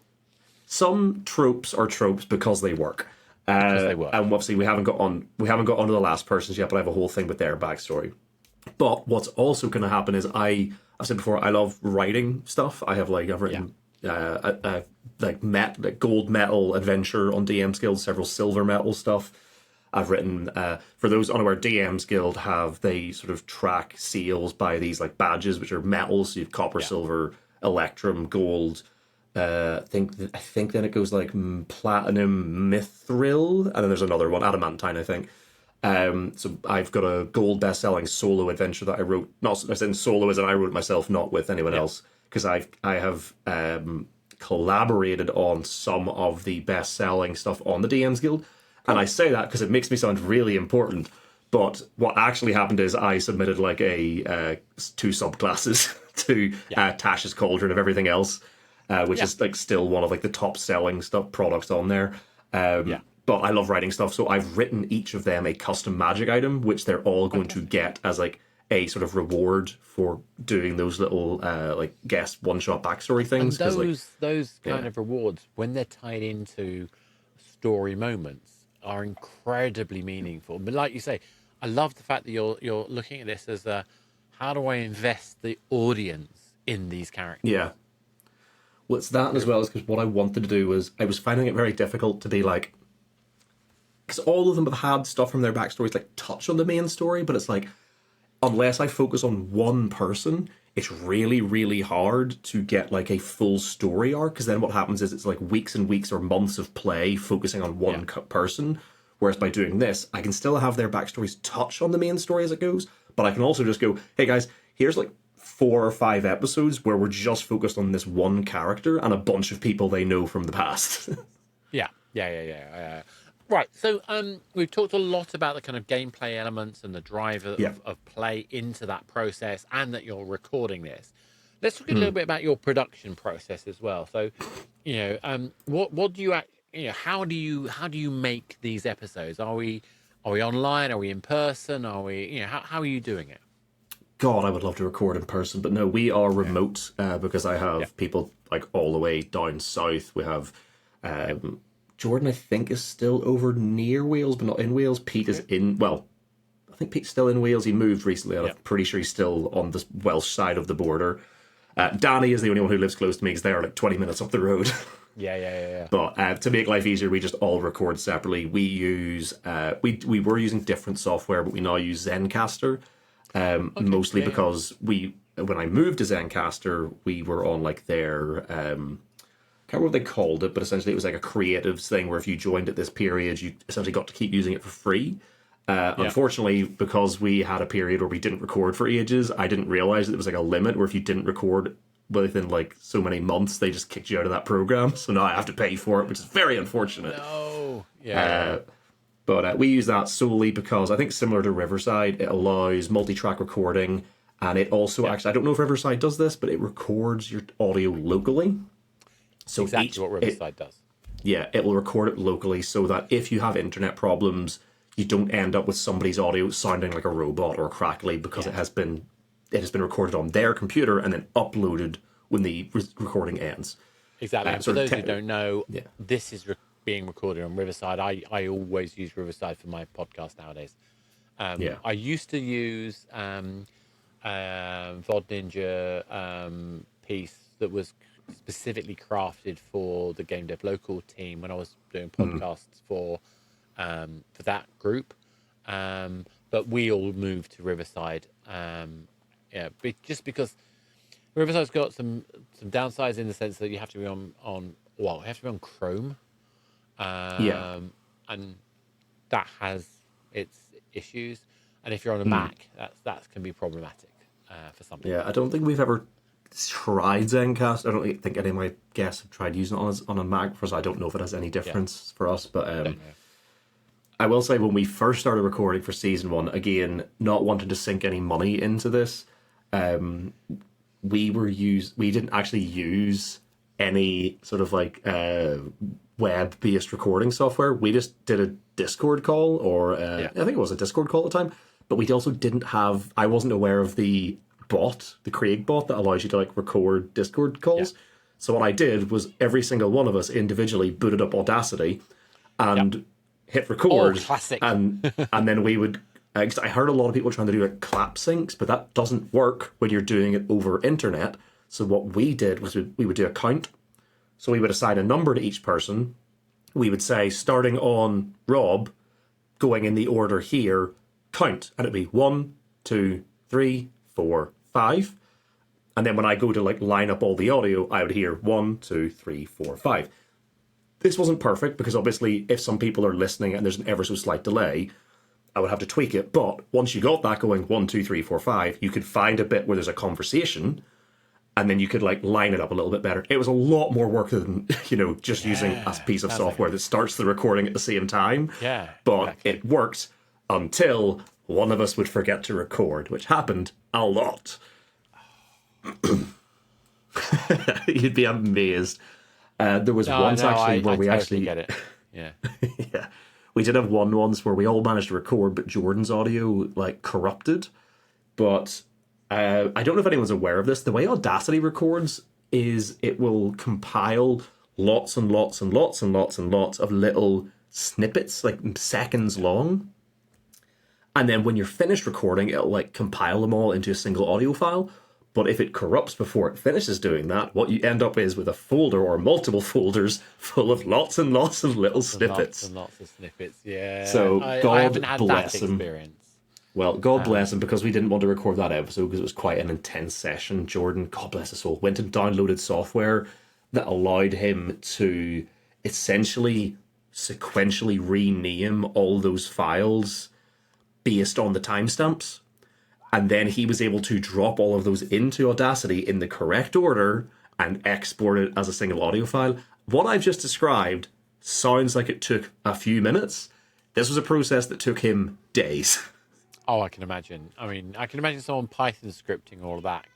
Some tropes are tropes because they work. And obviously, we haven't got onto the last persons yet, but I have a whole thing with their backstory. But what's also going to happen is I've said before, I love writing stuff. I've written gold medal adventure on DM's Guild, several silver medal stuff. I've written for those unaware, DM's Guild they sort of track seals by these badges, which are metals. So you have copper, silver, electrum, gold. I think then it goes platinum, mithril, and then there's another one, adamantine, I think. So I've got a gold best-selling solo adventure that I wrote. Not as in solo as in I wrote it myself, not with anyone else, because I have collaborated on some of the best-selling stuff on the DMs Guild. And I say that because it makes me sound really important. But what actually happened is I submitted like two subclasses to Tasha's Cauldron of everything else, which is like still one of like the top selling products on there. But I love writing stuff, so I've written each of them a custom magic item, which they're all going to get as like a sort of reward for doing those little like guest one-shot backstory things. And like, those kind of rewards, when they're tied into story moments, are incredibly meaningful. But like you say, I love the fact that you're looking at this as how do I invest the audience in these characters? Yeah. Well, it's that as well as because what I wanted to do was I was finding it very difficult to be like, because all of them have had stuff from their backstories like touch on the main story, but it's like, unless I focus on one person, it's really, really hard to get like a full story arc, because then what happens is it's like weeks and weeks or months of play focusing on one person, whereas by doing this, I can still have their backstories touch on the main story as it goes, but I can also just go, hey guys, here's like 4 or 5 episodes where we're just focused on this one character and a bunch of people they know from the past. Yeah. Right, so we've talked a lot about the kind of gameplay elements and the drive of play into that process, and that you're recording this. Let's talk a little bit about your production process as well. So, what do you how do you make these episodes? Are we online? Are we in person? Are we how are you doing it? God, I would love to record in person, but no, we are remote because I have people like all the way down south. We have Jordan, I think, is still over near Wales, but not in Wales. Pete is in, well, I think Pete's still in Wales. He moved recently, and I'm pretty sure he's still on the Welsh side of the border. Danny is the only one who lives close to me, because they are like 20 minutes up the road. Yeah. But to make life easier, we just all record separately. We use, we were using different software, but we now use Zencaster, mostly because when I moved to Zencaster, we were on like their... I can't remember what they called it, but essentially it was like a creative thing where if you joined at this period, you essentially got to keep using it for free. Unfortunately, because we had a period where we didn't record for ages, I didn't realize that there was like a limit where if you didn't record within like so many months, they just kicked you out of that program. So now I have to pay for it, which is very unfortunate. No. But we use that solely because I think similar to Riverside, it allows multi-track recording, and it also actually, I don't know if Riverside does this, but it records your audio locally. So exactly what Riverside does. Yeah, it will record it locally so that if you have internet problems, you don't end up with somebody's audio sounding like a robot or crackly, because it has been recorded on their computer and then uploaded when the recording ends. Exactly. For those who don't know, this is being recorded on Riverside. I always use Riverside for my podcast nowadays. I used to use VOD Ninja piece that was specifically crafted for the Game Dev Local team when I was doing podcasts for that group, but we all moved to Riverside, just because Riverside's got some downsides in the sense that you have to be on Chrome, and that has its issues, and if you're on a Mac, that can be problematic for some people. I don't think we've ever tried Zencast. I don't think any of my guests have tried using it on a Mac, because I don't know if it has any difference for us. But I will say, when we first started recording for season 1, again, not wanting to sink any money into this, we didn't actually use any sort of like web-based recording software. We just did a Discord call, or I think it was a Discord call at the time. But we also didn't have. I wasn't aware of the Craig bot that allows you to like record Discord calls. So what I did was every single one of us individually booted up Audacity and hit record. Classic. And then we would. I heard a lot of people trying to do like clap syncs, but that doesn't work when you're doing it over internet. So what we did was we would do a count. So we would assign a number to each person. We would say, starting on Rob, going in the order here, count, and it'd be 1, 2, 3, 4, 5. And then when I go to like line up all the audio, I would hear 1, 2, 3, 4, 5. This wasn't perfect, because obviously if some people are listening and there's an ever so slight delay, I would have to tweak it. But once you got that going 1, 2, 3, 4, 5, you could find a bit where there's a conversation, and then you could like line it up a little bit better. It was a lot more work than just using a piece of software that starts the recording at the same time. Yeah, but exactly. it worked until one of us would forget to record, which happened a lot. You'd be amazed. There was once where we totally actually get it. Yeah. yeah, we did have one once where we all managed to record, but Jordan's audio like corrupted. But I don't know if anyone's aware of this. The way Audacity records is it will compile lots and lots and lots and lots and lots of little snippets, like seconds long. And then when you're finished recording, it'll like compile them all into a single audio file. But if it corrupts before it finishes doing that, what you end up is with a folder or multiple folders full of lots and lots of little snippets. Lots and lots of snippets, yeah. So I God haven't had bless that him. experience. Well, God bless him, because we didn't want to record that episode because it was quite an intense session. Jordan, God bless his soul, went and downloaded software that allowed him to essentially sequentially rename all those files based on the timestamps. And then he was able to drop all of those into Audacity in the correct order and export it as a single audio file. What I've just described sounds like it took a few minutes. This was a process that took him days. Oh, I can imagine. I mean, I can imagine someone Python scripting all of that,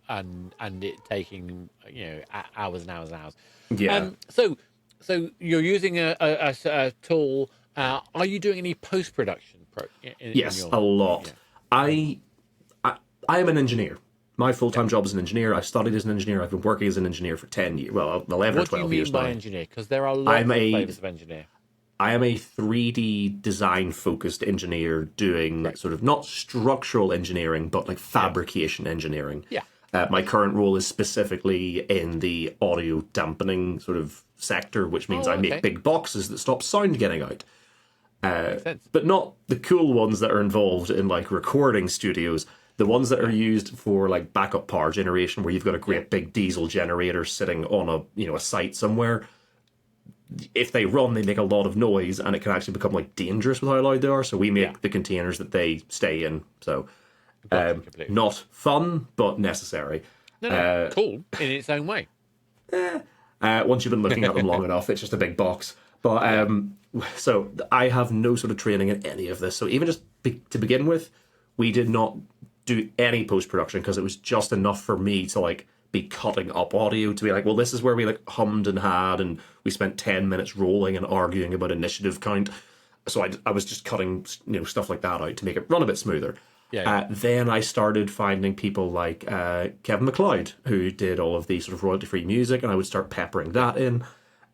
and it taking hours and hours and hours. Yeah. So you're using a tool. Are you doing any post production? Yes, a lot. Yeah. I am an engineer. My full-time job is an engineer. I've studied as an engineer. I've been working as an engineer for 10 years. Well, 11 or 12 years now. What do you mean by engineer? Because there are lots of flavors of engineer. I am a 3D design-focused engineer doing sort of not structural engineering, but like fabrication engineering. Yeah. My current role is specifically in the audio dampening sort of sector, which means I make big boxes that stop sound getting out. But not the cool ones that are involved in like recording studios. The ones that are used for like backup power generation, where you've got a great big diesel generator sitting on a site somewhere. If they run, they make a lot of noise, and it can actually become like dangerous with how loud they are. So we make the containers that they stay in. So not fun, but necessary. No, cool in its own way. Once you've been looking at them long enough, it's just a big box. But so I have no sort of training in any of this. So even just to begin with, we did not do any post-production because it was just enough for me to like be cutting up audio to be like, well, this is where we like hummed and had, and we spent 10 minutes rolling and arguing about initiative count. So I was just cutting stuff like that out to make it run a bit smoother. Then I started finding people like Kevin MacLeod, who did all of the sort of royalty-free music, and I would start peppering that in.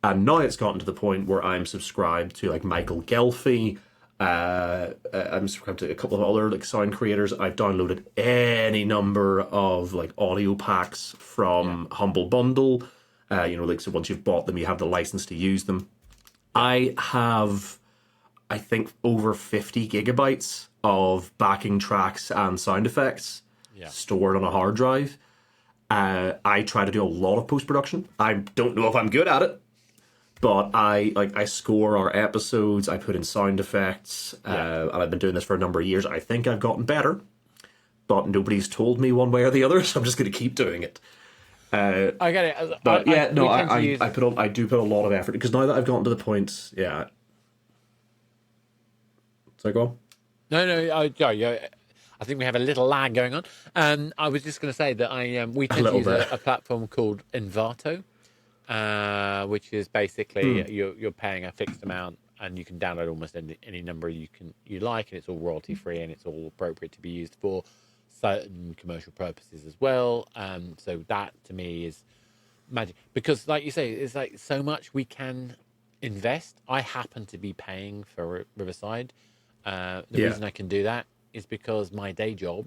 And now it's gotten to the point where I'm subscribed to like Michael Gelfi. I'm subscribed to a couple of other like sound creators. I've downloaded any number of like audio packs from Humble Bundle. So once you've bought them, you have the license to use them. I have, I think, over 50 gigabytes of backing tracks and sound effects stored on a hard drive. I try to do a lot of post-production. I don't know if I'm good at it, but I score our episodes, I put in sound effects, and I've been doing this for a number of years. I think I've gotten better, but nobody's told me one way or the other, so I'm just going to keep doing it. I get it. But I do put a lot of effort, because now that I've gotten to the point, So go on. No, I think we have a little lag going on. I was just going to say that we tend to use a platform called Envato. Which is basically you're paying a fixed amount, and you can download almost any number you like, and it's all royalty free, and it's all appropriate to be used for certain commercial purposes as well. So that to me is magic, because like you say, it's like so much we can invest. I happen to be paying for Riverside. The reason I can do that is because my day job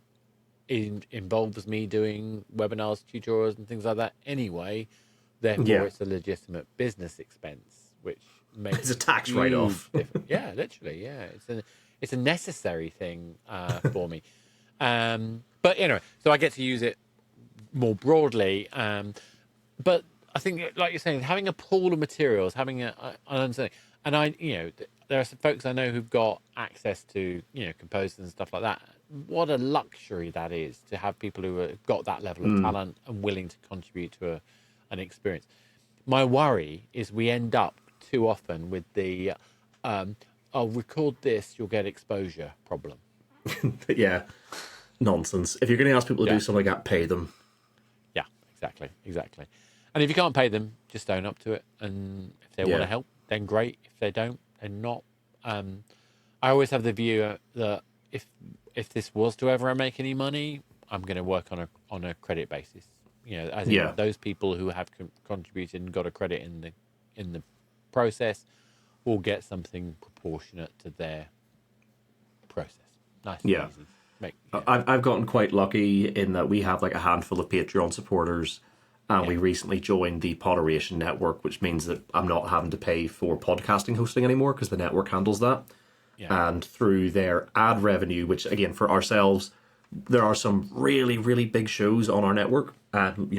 involves me doing webinars, tutorials, and things like that anyway. Therefore, it's a legitimate business expense, which makes it's a tax write-off. Yeah, literally. Yeah, it's a necessary thing for me. But anyway, so I get to use it more broadly. But I think, like you're saying, having a pool of materials, having an understanding, and there are some folks I know who've got access to composers and stuff like that. what a luxury that is to have people who have got that level of talent and willing to contribute to an experience. My worry is we end up too often with the I'll record this, you'll get exposure problem. Yeah, nonsense. If you're going to ask people to Yeah. do something like that, pay them. Yeah, exactly. And if you can't pay them, just own up to it. And if they want to help, then great. If they don't, then not. I always have the view that if this was to ever make any money, I'm going to work on a credit basis. As in those people who have contributed and got a credit in the process will get something proportionate to their process. Nice and easy. I've gotten quite lucky in that we have like a handful of Patreon supporters, and we recently joined the Podderation network, which means that I'm not having to pay for podcasting hosting anymore because the network handles that. And through their ad revenue, which again for ourselves, there are some really, really big shows on our network, and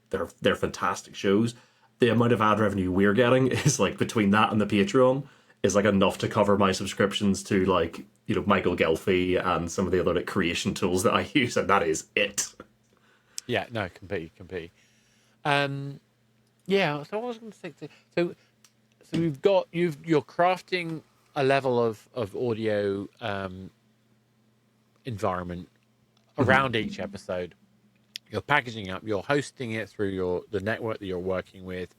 they're fantastic shows. The amount of ad revenue we're getting is like between that and the Patreon is like enough to cover my subscriptions to like Michael Gelfie and some of the other like creation tools that I use, and that is it. Yeah, no, completely. So what was I going to say? So we've got you're crafting a level of audio environment around each episode. You're packaging up, you're hosting it through the network that you're working with.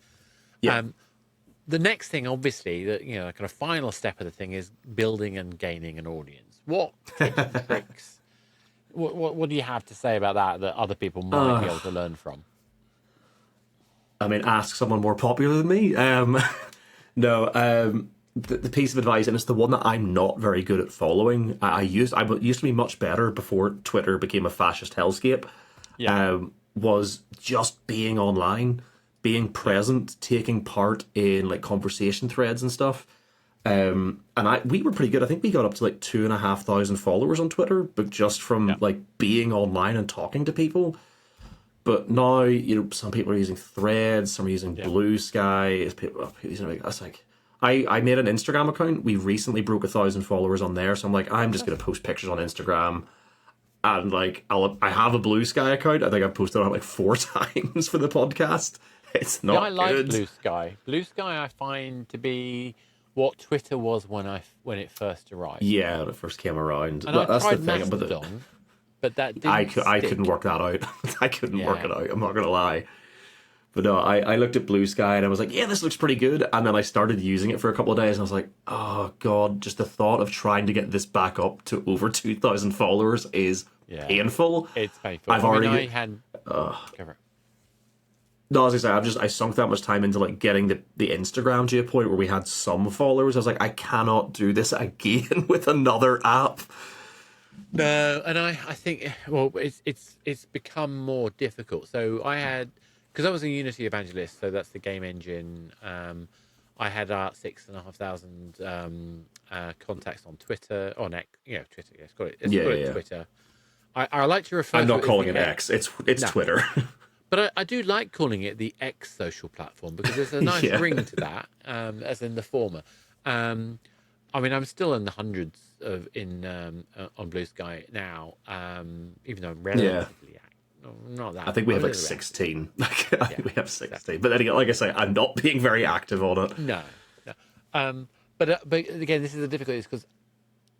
The next thing, obviously, that kind of final step of the thing is building and gaining an audience. What tips and tricks? What do you have to say about that other people might be able to learn from? I mean, ask someone more popular than me. The piece of advice, and it's the one that I'm not very good at following. I used to be much better before Twitter became a fascist hellscape. Was just being online, being present, taking part in like conversation threads and stuff. And we were pretty good. I think we got up to like 2,500 followers on Twitter, but just from like being online and talking to people. But now, some people are using Threads, some are using Blue Sky. I made an Instagram account. We recently broke 1,000 followers on there, so I'm like, I'm just gonna post pictures on Instagram. And like, I have a Blue Sky account. I think I've posted on it like 4 times for the podcast. It's not I like good. Blue Sky. Blue Sky I find to be what Twitter was when it first arrived. Yeah, when it first came around. And That's I tried the thing. Mastodon, but that didn't I stick. couldn't work that out. I couldn't work it out. I'm not gonna lie. But no, I looked at Blue Sky and I was like, yeah, this looks pretty good. And then I started using it for a couple of days and I was like, oh God, just the thought of trying to get this back up to over 2,000 followers is painful. It's painful. I had... No, as I say, I sunk that much time into like getting the Instagram to a point where we had some followers. I was like, I cannot do this again with another app. No, and I think it's become more difficult. So because I was a Unity evangelist, so that's the game engine. I had 6,500 contacts on Twitter, Twitter. Yeah, let's call it Twitter. I like to refer. I'm not to calling it X. It's Twitter. But I do like calling it the X social platform because there's a nice ring to that, as in the former. I mean, I'm still in the hundreds on Blue Sky now, even though I'm relatively not that. I think we have like 16. I think we have 16. Exactly. But then again, like I say, I'm not being very active on it. No. But again, this is the difficulty because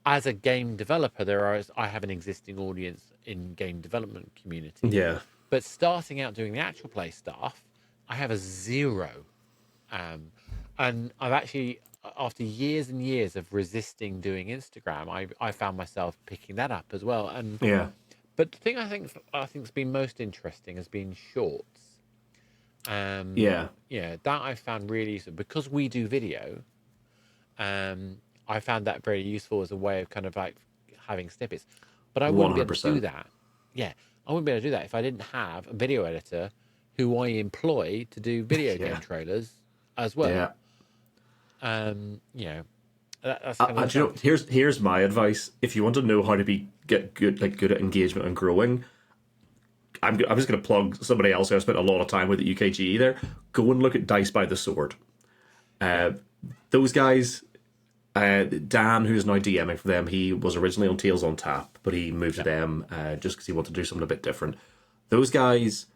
as a game developer, I have an existing audience in game development community. Yeah. But starting out doing the actual play stuff, I have a 0. And I've actually, after years and years of resisting doing Instagram, I found myself picking that up as well. And but the thing I think's been most interesting has been shorts. That I found really useful because we do video. I found that very useful as a way of kind of like having snippets. But I wouldn't 100%. Be able to do that. Yeah, I wouldn't be able to do that if I didn't have a video editor who I employ to do video game trailers as well. Yeah. That's kind of here's my advice. If you want to know how to get good at engagement and growing, I'm just going to plug somebody else who I spent a lot of time with at UKGE there. Go and look at Dice by the Sword. Those guys Dan, who's now DMing for them, he was originally on Tales on Tap, but he moved to them just because he wanted to do something a bit different. Those guys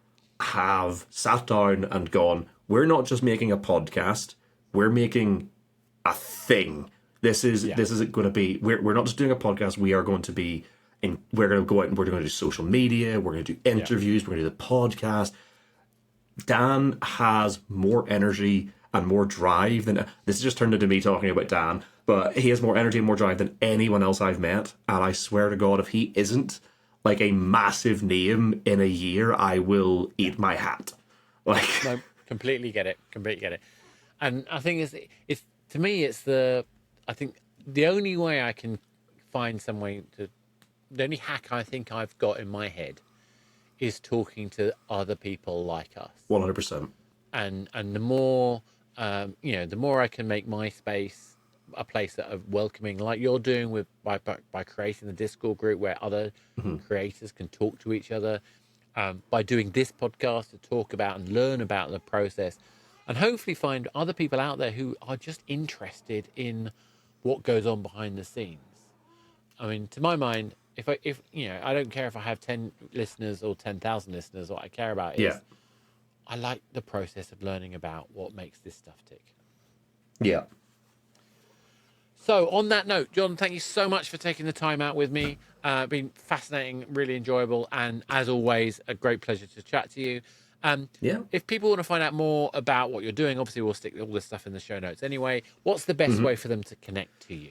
have sat down and gone, we're not just making a podcast, we're making a thing. This is going to be, we're not just doing a podcast, we are going to be, we're going to go out and we're going to do social media, we're going to do interviews, we're going to do the podcast. Dan has more energy and more drive than, this has just turned into me talking about Dan, but he has more energy and more drive than anyone else I've met. And I swear to God, if he isn't like a massive name in a year, I will eat my hat. Like, no, completely get it. And I think it's to me, I think the only way I can find some way the only hack I think I've got in my head is talking to other people like us. 100%. And the more, the more I can make my space a place that are welcoming, like you're doing by creating the Discord group where other creators can talk to each other, by doing this podcast to talk about and learn about the process, and hopefully find other people out there who are just interested in what goes on behind the scenes. I mean, to my mind, if I don't care if I have 10 listeners or 10,000 listeners. What I care about is I like the process of learning about what makes this stuff tick. Yeah. So on that note, John, thank you so much for taking the time out with me. Been fascinating, really enjoyable, and as always, a great pleasure to chat to you. If people want to find out more about what you're doing, obviously we'll stick all this stuff in the show notes anyway. What's the best way for them to connect to you?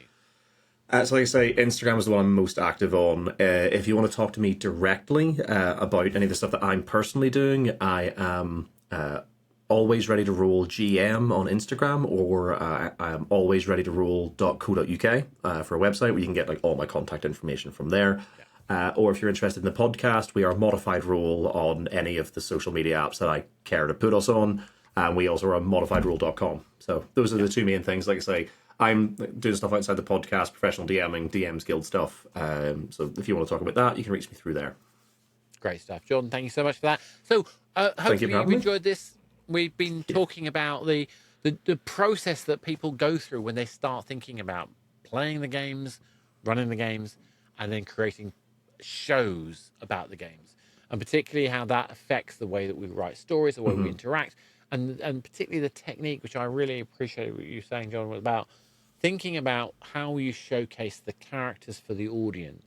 So like I say, Instagram is the one I'm most active on. If you want to talk to me directly about any of the stuff that I'm personally doing, I am always ready to roll GM on Instagram, or I am always ready to roll.co.uk for a website where you can get like all my contact information from there. Or if you're interested in the podcast, we are Modified Roll on any of the social media apps that I care to put us on. And we also are modifiedroll.com. So those are the two main things. Like I say, I'm doing stuff outside the podcast, professional DMing, DMs Guild stuff. So if you want to talk about that, you can reach me through there. Great stuff. John, thank you so much for that. So hopefully you've enjoyed this. We've been talking about the process that people go through when they start thinking about playing the games, running the games, and then creating shows about the games. And particularly how that affects the way that we write stories, the way we interact, and particularly the technique, which I really appreciate what you were saying, John, about thinking about how you showcase the characters for the audience.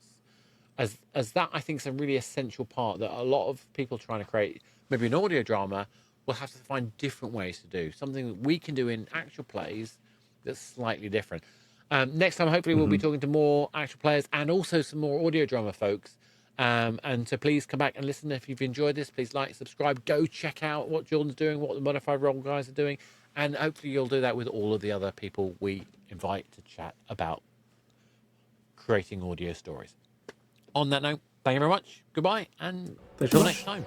As that, I think, is a really essential part that a lot of people trying to create maybe an audio drama will have to find different ways to do. Something that we can do in actual plays that's slightly different. Next time, hopefully, we'll be talking to more actual players and also some more audio drama folks. And so please come back and listen. If you've enjoyed this, please like, subscribe, go check out what Jordan's doing, what the Modified Roll guys are doing. And hopefully you'll do that with all of the other people we invite to chat about creating audio stories. On that note, thank you very much. Goodbye, and until next time.